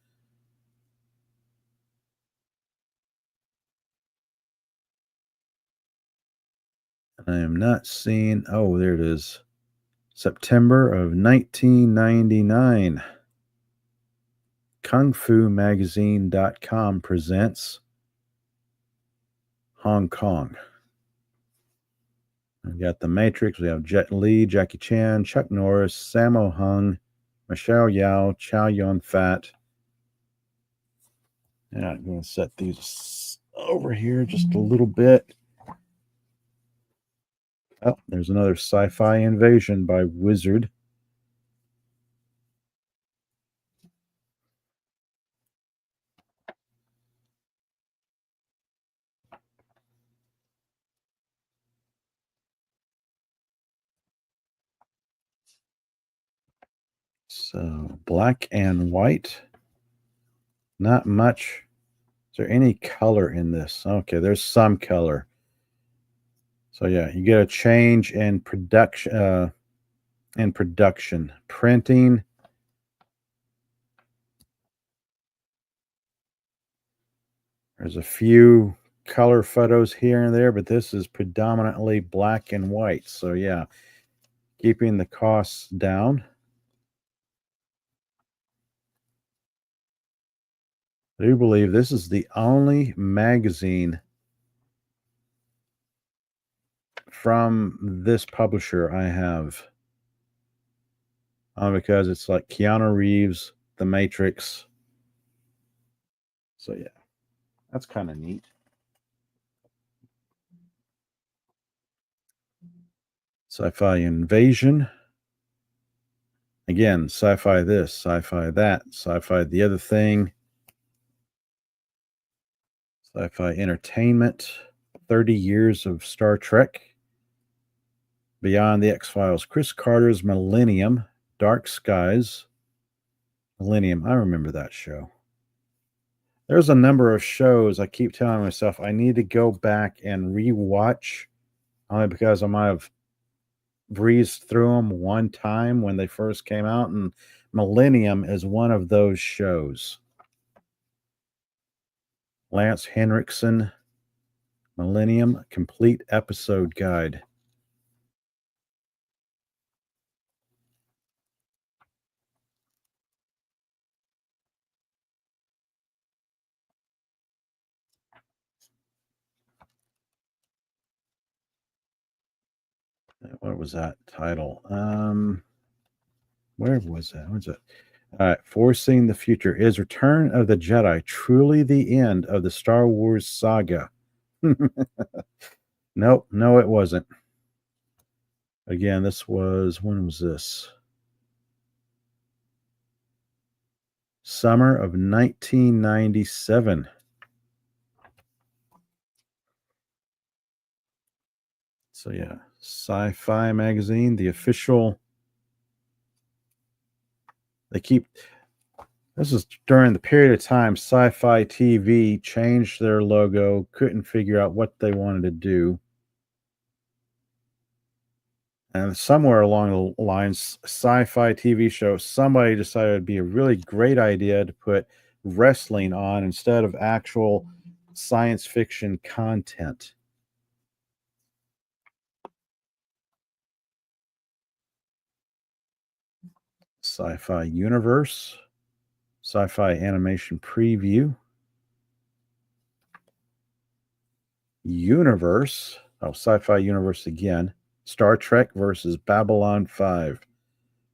I am not seeing. Oh, there it is. September of 1999. KungFuMagazine.com presents Hong Kong. We've got The Matrix. We have Jet Li, Jackie Chan, Chuck Norris, Sammo Hung, Michelle Yao, Chow Yun Fat. And I'm going to set these over here just a little bit. Oh, there's another Sci-Fi Invasion by Wizard. So black and white. Not much. Is there any color in this? Okay, there's some color. So yeah, you get a change in production. Printing. There's a few color photos here and there, but this is predominantly black and white. So yeah, keeping the costs down. I do believe this is the only magazine from this publisher I have. Because it's like Keanu Reeves, The Matrix. So yeah, that's kind of neat. Sci-Fi Invasion. Again, sci-fi this, sci-fi that, sci-fi the other thing. Sci-fi Entertainment. 30 Years of Star Trek. Beyond the X-Files. Chris Carter's Millennium. Dark Skies. Millennium. I remember that show. There's a number of shows I keep telling myself I need to go back and rewatch, only because I might have breezed through them one time when they first came out, and Millennium is one of those shows. Lance Henriksen, Millennium Complete Episode Guide. What was that title? Where was that? Where's it? All right, Foreseeing the Future. Is Return of the Jedi truly the end of the Star Wars saga? Nope, no, it wasn't. Again, this was, when was this? Summer of 1997. So, yeah, Sci Fi Magazine, the official. They keep, this is during the period of time Sci Fi TV changed their logo, couldn't figure out what they wanted to do. And somewhere along the lines, sci-fi TV show, somebody decided it'd be a really great idea to put wrestling on instead of actual science fiction content. Sci-fi universe, sci-fi animation preview, universe. Oh, sci-fi universe again. Star Trek versus Babylon 5.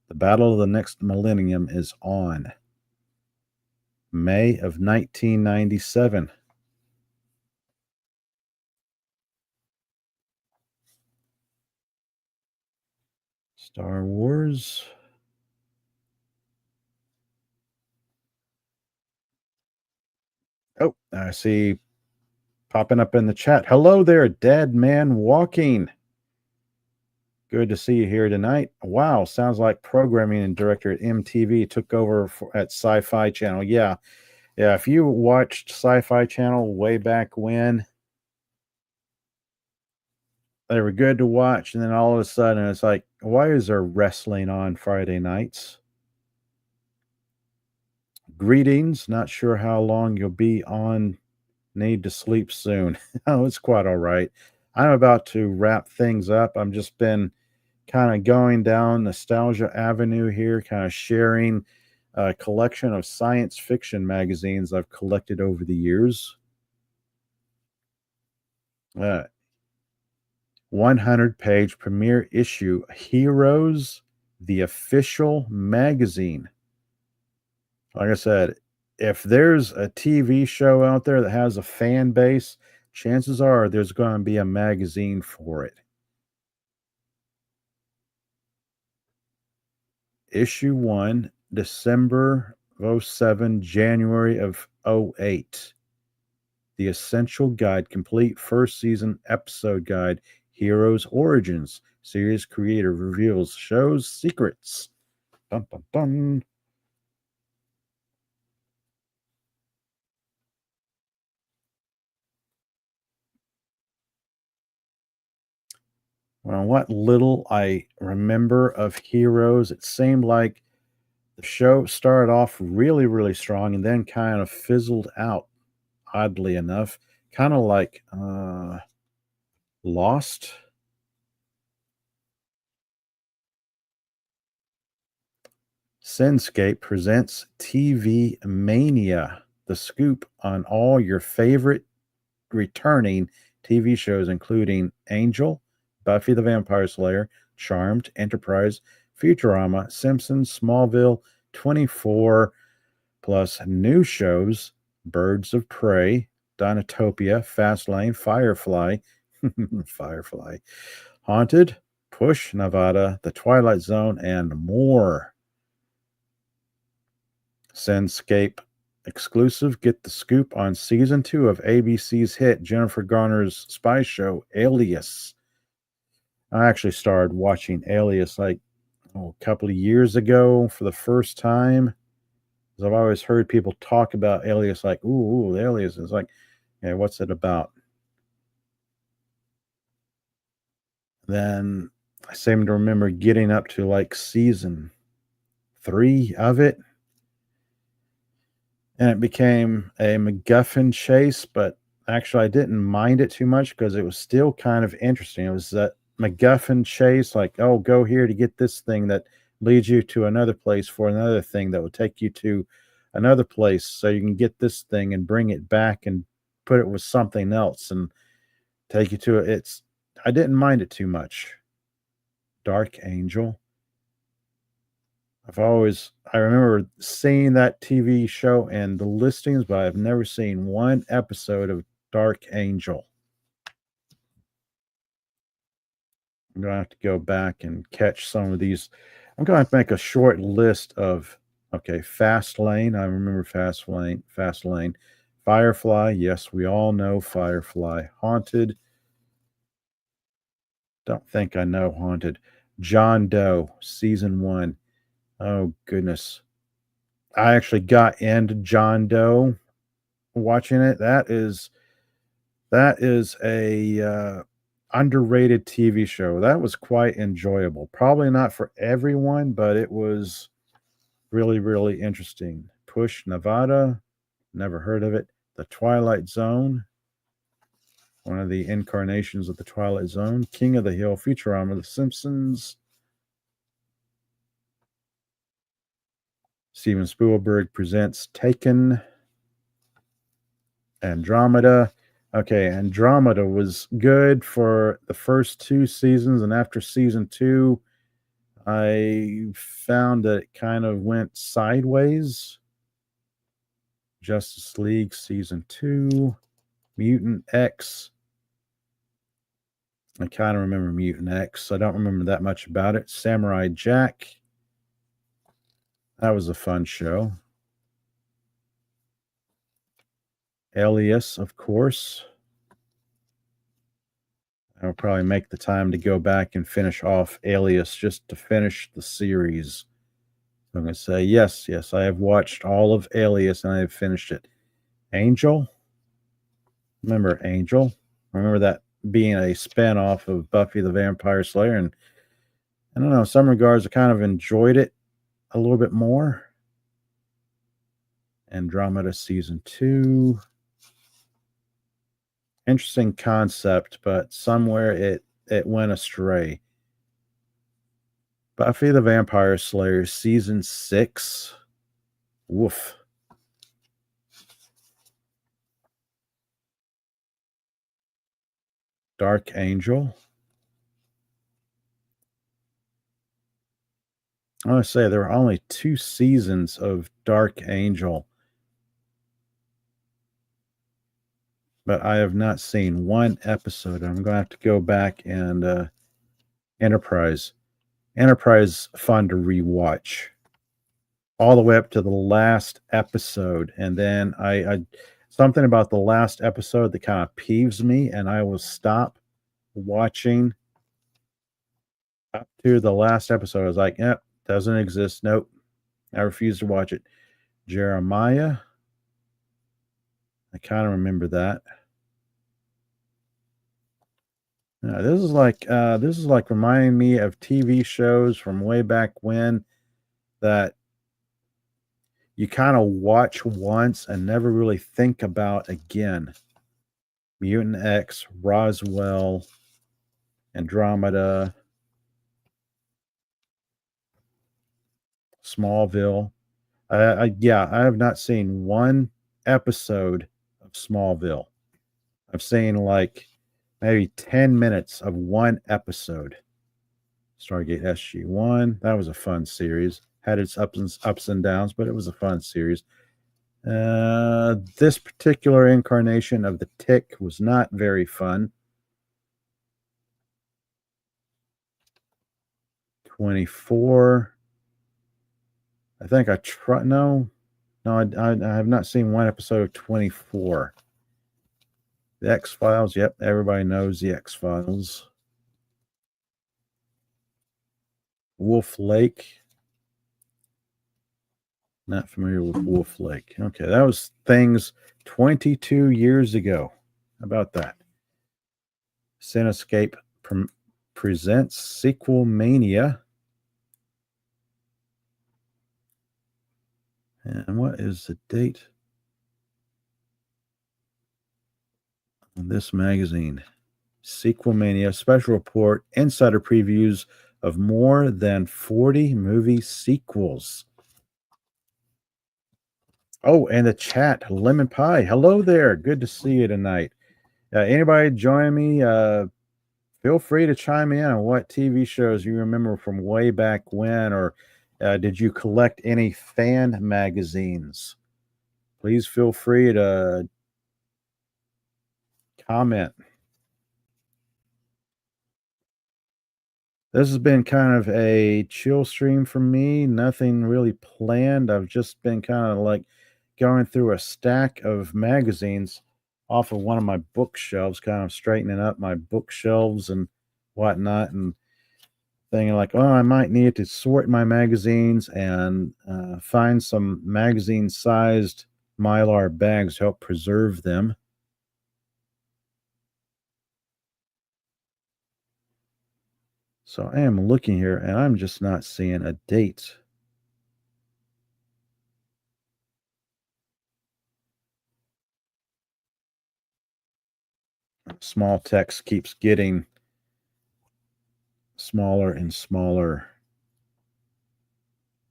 The battle of the next millennium is on. May of 1997. Star Wars. Oh, I see popping up in the chat. Hello there, Dead Man Walking. Good to see you here tonight. Wow, sounds like programming and director at MTV took over at Sci-Fi Channel. Yeah, yeah. If you watched Sci-Fi Channel way back when, they were good to watch, and then all of a sudden, it's like, why is there wrestling on Friday nights? Greetings. Not sure how long you'll be on. Need to sleep soon. Oh, it's quite all right. I'm about to wrap things up. I've just been kind of going down nostalgia avenue here, kind of sharing a collection of science fiction magazines I've collected over the years. 100-page premiere issue, Heroes, the official magazine. Like I said, if there's a TV show out there that has a fan base, chances are there's going to be a magazine for it. Issue 1, December of '07, January of '08. The Essential Guide, complete first season episode guide, Heroes Origins. Series creator reveals show's secrets. Dun, dun, dun. Well, what little I remember of Heroes, it seemed like the show started off really, really strong and then kind of fizzled out, oddly enough. Kind of like Lost. Senscape presents TV Mania, the scoop on all your favorite returning TV shows, including Angel, Buffy the Vampire Slayer, Charmed, Enterprise, Futurama, Simpsons, Smallville, 24, plus new shows, Birds of Prey, Dinotopia, Fastlane, Firefly, Firefly, Haunted, Push, Nevada, The Twilight Zone, and more. Senscape exclusive. Get the scoop on season 2 of ABC's hit Jennifer Garner's spy show, Alias. I actually started watching Alias like a couple of years ago for the first time. 'Cause I've always heard people talk about Alias like, "Ooh, Alias." It's like, "Yeah, what's it about?" Then I seem to remember getting up to, like, season 3 of it, and it became a MacGuffin chase, but actually I didn't mind it too much because it was still kind of interesting. It was that MacGuffin chase, like, "Oh, go here to get this thing that leads you to another place for another thing that will take you to another place so you can get this thing and bring it back and put it with something else and take you to it." I didn't mind it too much. Dark Angel. I remember seeing that TV show and the listings, but I've never seen one episode of Dark Angel. I'm gonna have to go back and catch some of these. I'm gonna have to make a short list of okay, Fast Lane. I remember Fast Lane. Fast Lane. Firefly. Yes, we all know Firefly. Haunted. Don't think I know Haunted. John Doe, season 1. Oh goodness. I actually got into John Doe watching it. That is a underrated TV show. That was quite enjoyable. Probably not for everyone, but it was really, really interesting. Push Nevada, never heard of it. The Twilight Zone, one of the incarnations of the Twilight Zone. King of the Hill, Futurama, The Simpsons. Steven Spielberg presents Taken. Andromeda. Okay, Andromeda was good for the first 2 seasons, and after season 2, I found that it kind of went sideways. Justice League season 2, Mutant X. I kind of remember Mutant X. I don't remember that much about it. Samurai Jack. That was a fun show. Alias, of course. I'll probably make the time to go back and finish off Alias just to finish the series. So I'm going to say, yes, yes, I have watched all of Alias and I have finished it. Angel. Remember Angel? I remember that being a spinoff of Buffy the Vampire Slayer. And I don't know, in some regards, I kind of enjoyed it a little bit more. Andromeda season 2. Interesting concept, but somewhere it went astray. Buffy the Vampire Slayer season 6. Woof. Dark Angel. I want to say there were only 2 seasons of Dark Angel, but I have not seen one episode. I'm going to have to go back and Enterprise. Enterprise fun to rewatch all the way up to the last episode, and then I something about the last episode that kind of peeves me, and I will stop watching up to the last episode. I was like, "Yep, doesn't exist. Nope." I refuse to watch it. Jeremiah. I kind of remember that. This is like reminding me of TV shows from way back when that you kind of watch once and never really think about again. Mutant X, Roswell, Andromeda, Smallville. Yeah, I have not seen one episode of Smallville. I've seen like maybe 10 minutes of one episode. Stargate SG-1. That was a fun series. Had its ups and downs, but it was a fun series. This particular incarnation of the Tick was not very fun. 24. I think I try. No, I have not seen one episode of 24. The X Files. Yep, everybody knows the X Files. Wolf Lake. Not familiar with Wolf Lake. Okay, that was things 22 years ago. How about that? Cinescape presents Sequel Mania. And what is the date on this magazine? Sequel Mania special report, insider previews of more than 40 movie sequels. Oh, and the chat, Lemon Pie. Hello there. Good to see you tonight. Anybody join me? Feel free to chime in on what TV shows you remember from way back when, or did you collect any fan magazines? Please feel free to comment. This has been kind of a chill stream for me. Nothing really planned. I've just been kind of like going through a stack of magazines off of one of my bookshelves, kind of straightening up my bookshelves and whatnot, and thinking like, oh, I might need to sort my magazines and find some magazine-sized Mylar bags to help preserve them. So I am looking here, and I'm just not seeing a date. Small text keeps getting smaller and smaller.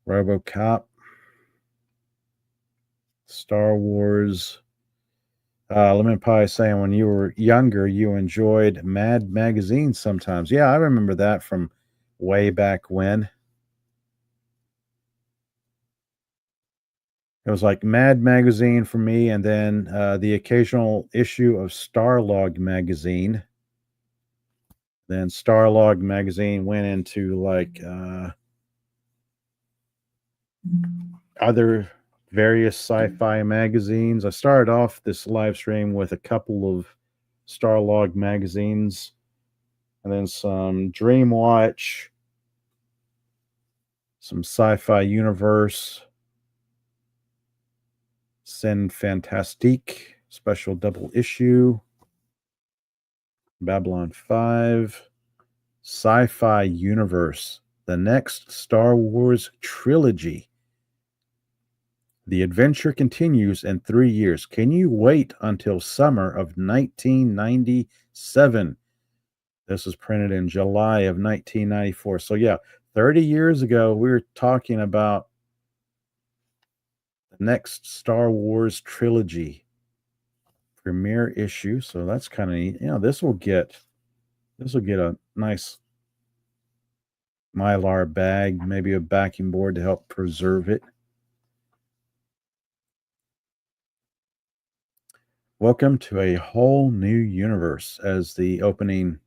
RoboCop, Star Wars. Lemon Pie saying when you were younger, you enjoyed Mad magazines sometimes. Yeah, I remember that from way back when. It was like Mad magazine for me, and then the occasional issue of Starlog magazine. Then Starlog magazine went into like other various sci-fi magazines. I started off this live stream with a couple of Starlog magazines, and then some Dreamwatch, some Sci-Fi Universe, Scène Fantastique, special double issue, Babylon 5, Sci-Fi Universe, the next Star Wars trilogy. The adventure continues in 3 years. Can you wait until summer of 1997? This was printed in July of 1994. So, yeah, 30 years ago, we were talking about the next Star Wars trilogy premiere issue. So that's kind of neat. This will get a nice Mylar bag, maybe a backing board to help preserve it. Welcome to a whole new universe, as the opening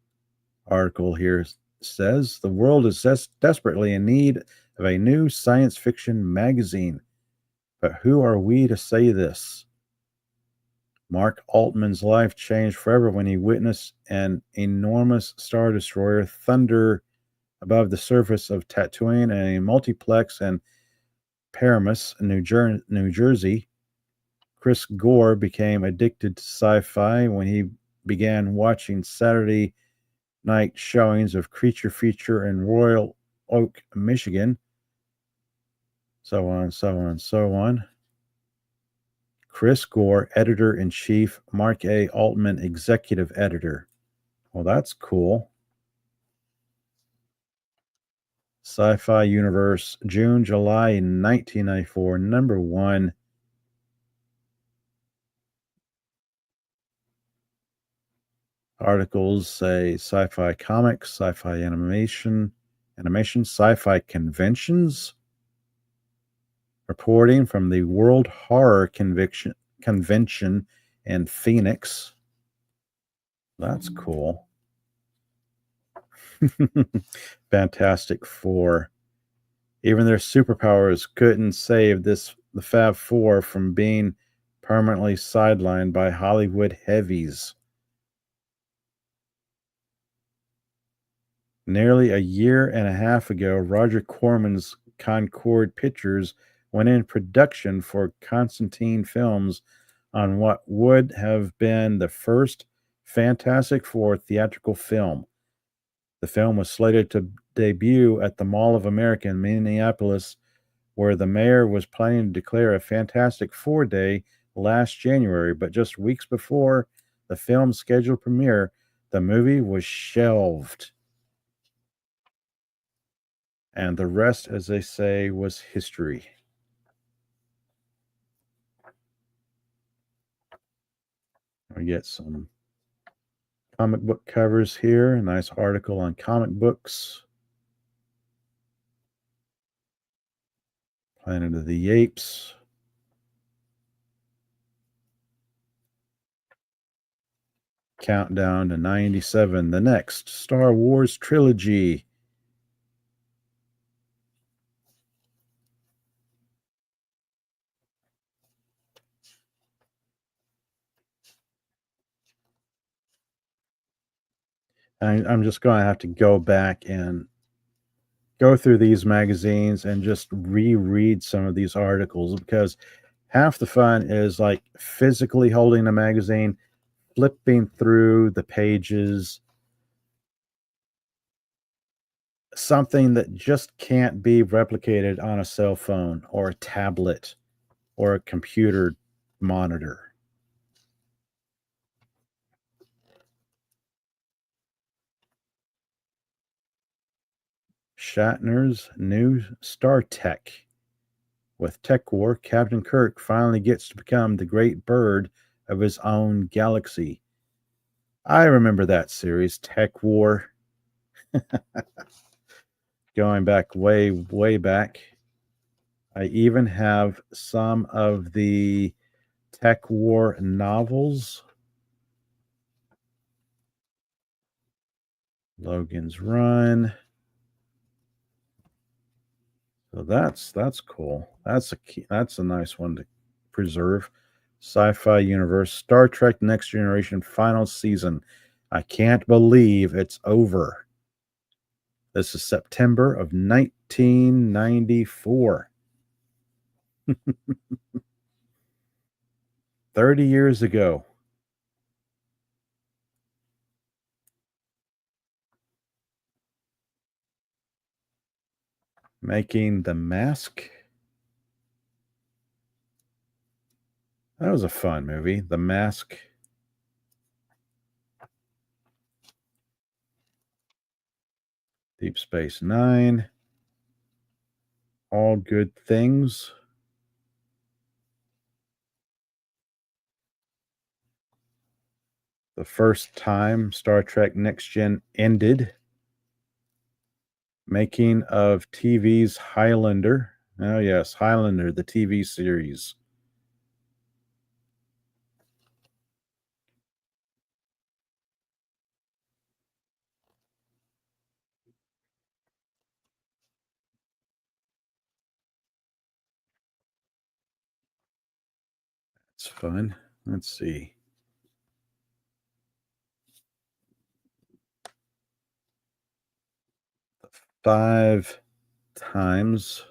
article here says. The world is desperately in need of a new science fiction magazine. But who are we to say this? Mark Altman's life changed forever when he witnessed an enormous Star Destroyer thunder above the surface of Tatooine and a multiplex in Paramus, New Jersey. Chris Gore became addicted to sci-fi when he began watching Saturday night showings of Creature Feature in Royal Oak, Michigan. So on, so on, so on. Chris Gore, editor-in-chief. Mark A. Altman, executive editor. Well, that's cool. Sci-Fi Universe, June, July 1994, number 1. Articles say sci-fi comics, sci-fi animation, sci-fi conventions. Reporting from the World Horror Convention in Phoenix. That's cool. Fantastic Four. Even their superpowers couldn't save the Fab Four from being permanently sidelined by Hollywood heavies. Nearly a year and a half ago, Roger Corman's Concord Pictures went in production for Constantine Films on what would have been the first Fantastic Four theatrical film. The film was slated to debut at the Mall of America in Minneapolis, where the mayor was planning to declare a Fantastic Four Day last January, but just weeks before the film's scheduled premiere, the movie was shelved. And the rest, as they say, was history. We get some comic book covers here. A nice article on comic books. Planet of the Apes. Countdown to 97. The next Star Wars trilogy. I'm just going to have to go back and go through these magazines and just reread some of these articles because half the fun is like physically holding a magazine, flipping through the pages, something that just can't be replicated on a cell phone or a tablet or a computer monitor. Shatner's new Star Trek. With Tech War, Captain Kirk finally gets to become the great bird of his own galaxy. I remember that series, Tech War, going back way, way back. I even have some of the Tech War novels. Logan's Run. So that's cool. That's a nice one to preserve. Sci-Fi Universe, Star Trek Next Generation final season. I can't believe it's over. This is September of 1994. 30 years ago. Making the Mask. That was a fun movie. The Mask. Deep Space Nine. All Good Things. The first time Star Trek Next Gen ended. Making of TV's Highlander. Oh, yes, Highlander, the TV series. It's fun. Let's see. Five times.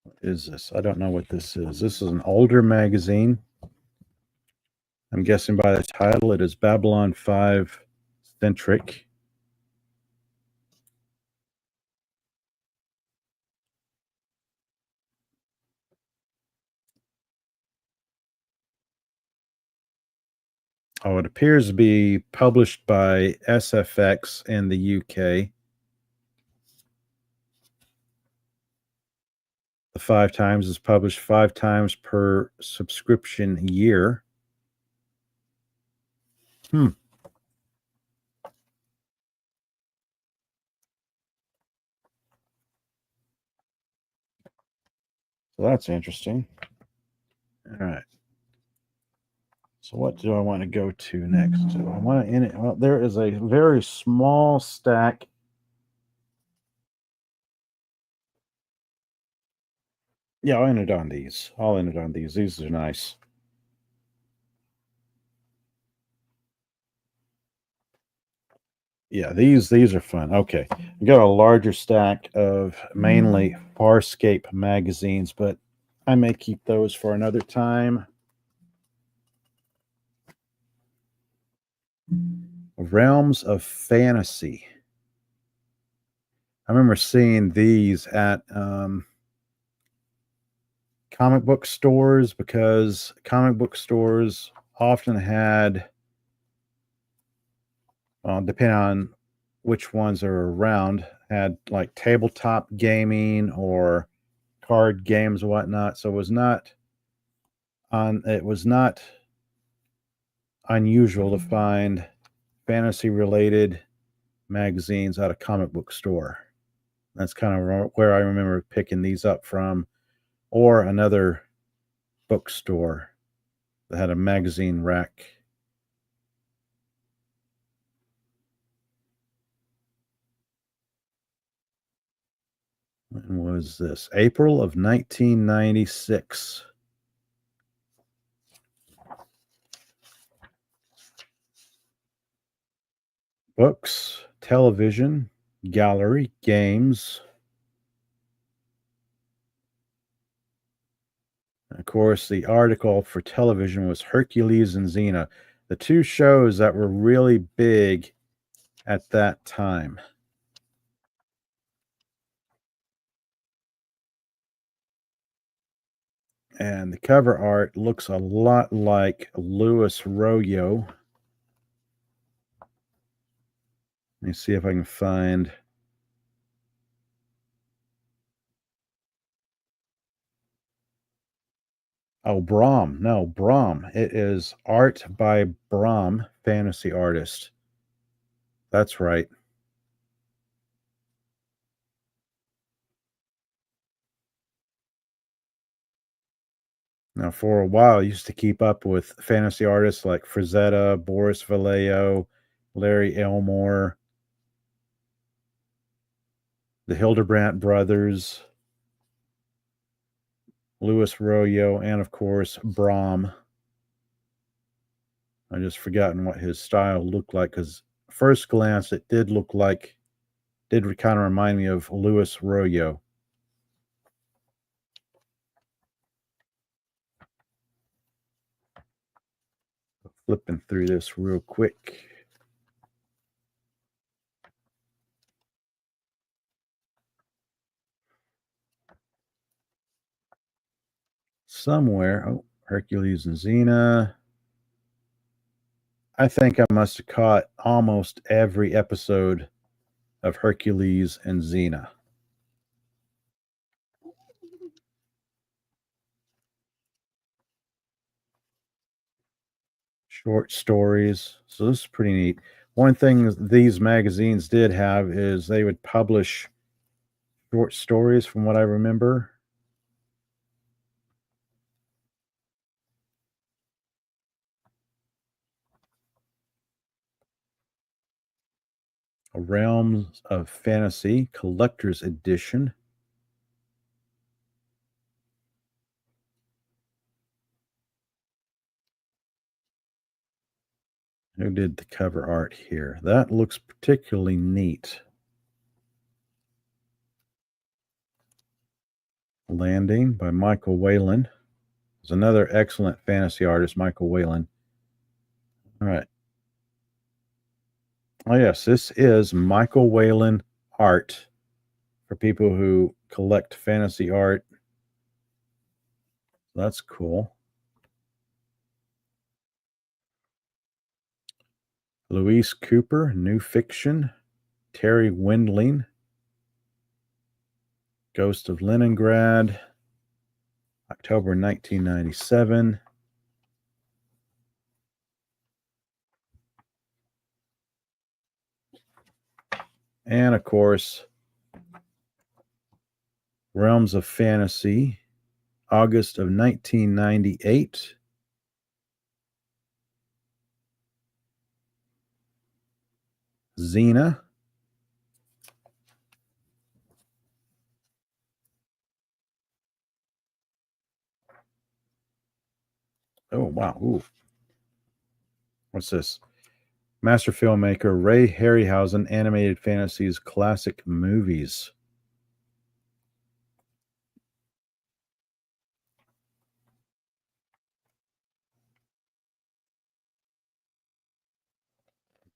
What is this? I don't know what this is. This is an older magazine. I'm guessing by the title it is Babylon 5 centric. Oh, it appears to be published by SFX in the UK. The 5 times is published 5 times per subscription year. So that's interesting. All right. So what do I want to go to next? Do I want to end it? Well, there is a very small stack. Yeah, I'll end it on these. I'll end it on these. These are nice. Yeah, these are fun. Okay, I got a larger stack of mainly Farscape magazines, but I may keep those for another time. Realms of Fantasy. I remember seeing these at comic book stores because comic book stores often had, depending on which ones are around, had like tabletop gaming or card games and whatnot. So it was not unusual to find fantasy related magazines at a comic book store. That's kind of where I remember picking these up from, or another bookstore that had a magazine rack. When was this? April of 1996. Books, television, gallery, games. Of course, the article for television was Hercules and Xena, the two shows that were really big at that time. And the cover art looks a lot like Louis Royo. Let me see if I can find. Oh, Brahm. No, Brahm. It is art by Brahm, fantasy artist. That's right. Now, for a while, I used to keep up with fantasy artists like Frazetta, Boris Vallejo, Larry Elmore, the Hildebrandt brothers, Louis Royo, and of course, Brahm. I just forgotten what his style looked like because first glance, it did kind of remind me of Louis Royo. Flipping through this real quick. Somewhere, oh, Hercules and Xena. I think I must have caught almost every episode of Hercules and Xena. Short stories. So this is pretty neat. One thing these magazines did have is they would publish short stories from what I remember. A Realms of Fantasy Collector's Edition. Who did the cover art here? That looks particularly neat. Landing by Michael Whalen. Is another excellent fantasy artist, Michael Whalen. All right. Oh, yes, this is Michael Whalen art for people who collect fantasy art. That's cool. Louise Cooper, New Fiction. Terry Windling, Ghost of Leningrad, October 1997. And of course, Realms of Fantasy, August of 1998. Xena. Oh, wow. Ooh. What's this? Master filmmaker Ray Harryhausen animated fantasies classic movies.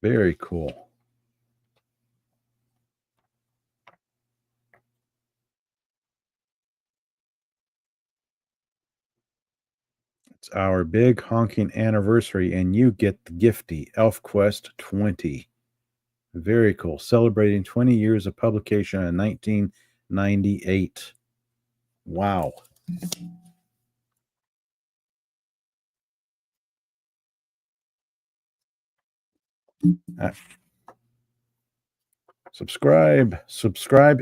Very cool. It's our big honking anniversary, and you get the gifty ElfQuest 20. Very cool. Celebrating 20 years of publication in 1998. Wow. Uh, subscribe,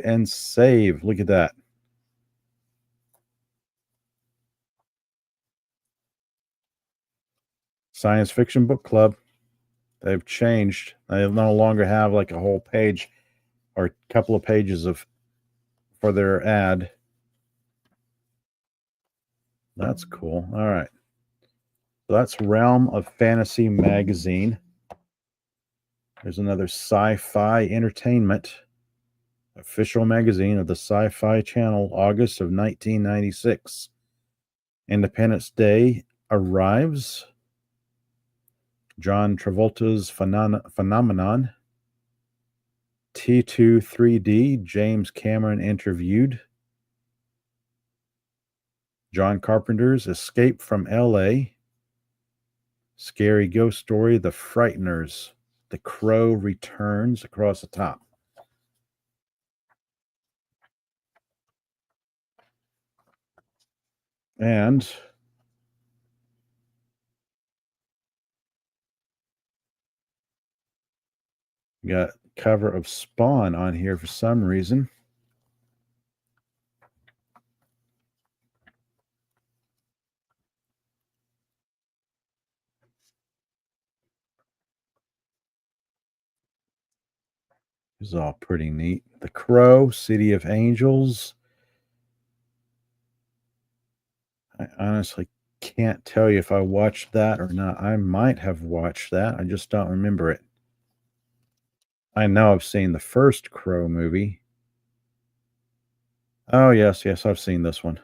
and save. Look at that. Science Fiction Book Club. They've changed. They no longer have like a whole page or a couple of pages of for their ad. That's cool. All right. So that's Realm of Fantasy magazine. There's another Sci-Fi Entertainment official magazine of the Sci-Fi Channel, August of 1996. Independence Day arrives. John Travolta's Phenomenon. T2 3D, James Cameron interviewed. John Carpenter's Escape from LA. Scary Ghost Story, The Frighteners. The Crow returns across the top. And got cover of Spawn on here for some reason. This is all pretty neat. The Crow, City of Angels. I honestly can't tell you if I watched that or not. I might have watched that. I just don't remember it. I know I've seen the first Crow movie. Oh, yes, I've seen this one.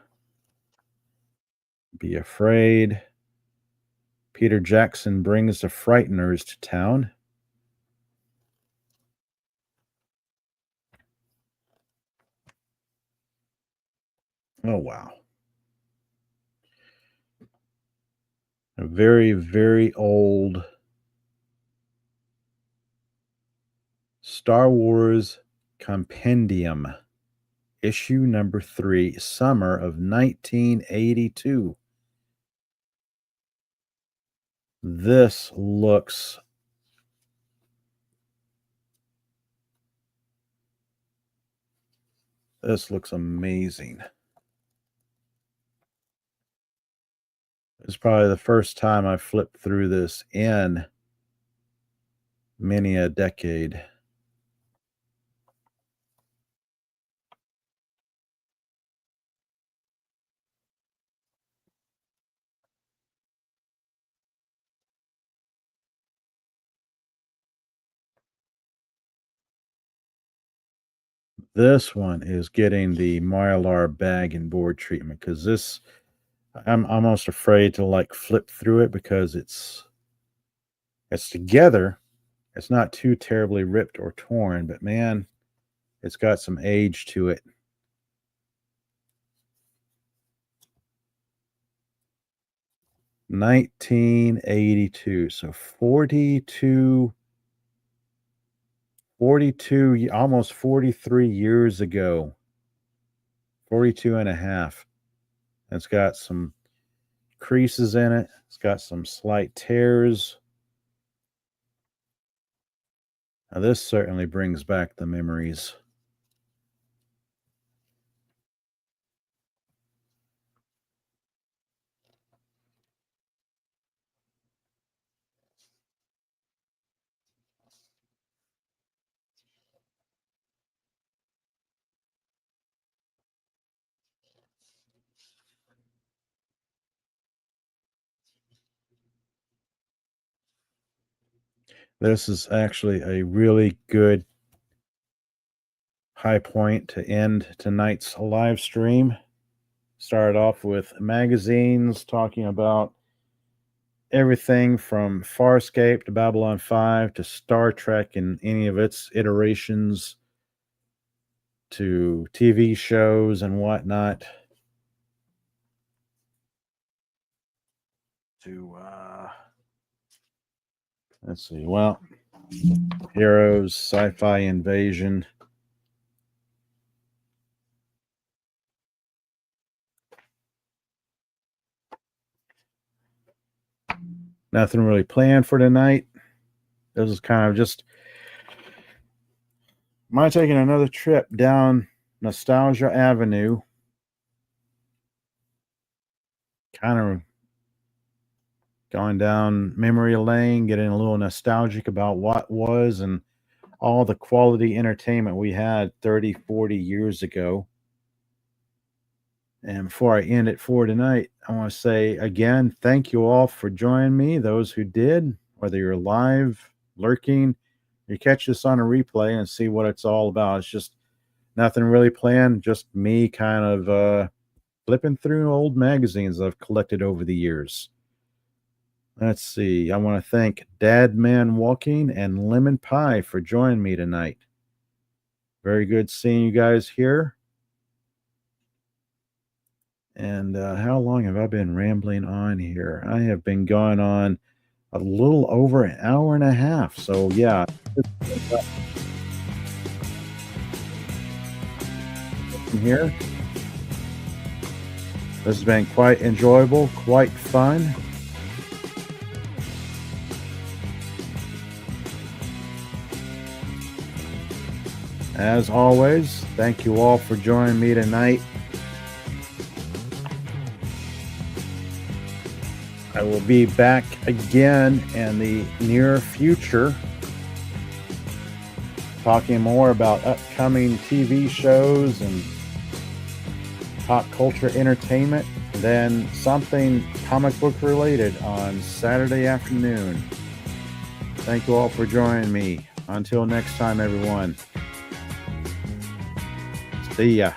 Be Afraid. Peter Jackson brings the Frighteners to town. Oh, wow. A very, very old Star Wars Compendium, issue number 3, summer of 1982. This looks amazing. It's probably the first time I flipped through this in many a decade. This one is getting the Mylar bag and board treatment because this, I'm almost afraid to like flip through it because it's together. It's not too terribly ripped or torn, but man, it's got some age to it. $1982, so 42, almost 43 years ago. 42 and a half. It's got some creases in it. It's got some slight tears. Now, this certainly brings back the memories. This is actually a really good high point to end tonight's live stream. Started off with magazines talking about everything from Farscape to Babylon 5 to Star Trek and any of its iterations to TV shows and whatnot. To let's see, well, Heroes, Sci-Fi Invasion. Nothing really planned for tonight. This is kind of just my taking another trip down Nostalgia Avenue. Kind of going down memory lane, getting a little nostalgic about what was and all the quality entertainment we had 30, 40 years ago. And before I end it for tonight, I want to say again, thank you all for joining me. Those who did, whether you're live, lurking, you catch this on a replay and see what it's all about. It's just nothing really planned, just me kind of flipping through old magazines I've collected over the years. Let's see. I want to thank Dad Man Walking and Lemon Pie for joining me tonight. Very good seeing you guys here. And how long have I been rambling on here? I have been going on a little over an hour and a half. So, yeah. From here. This has been quite enjoyable, quite fun. As always, thank you all for joining me tonight. I will be back again in the near future talking more about upcoming TV shows and pop culture entertainment, then something comic book related on Saturday afternoon. Thank you all for joining me. Until next time, everyone. See ya.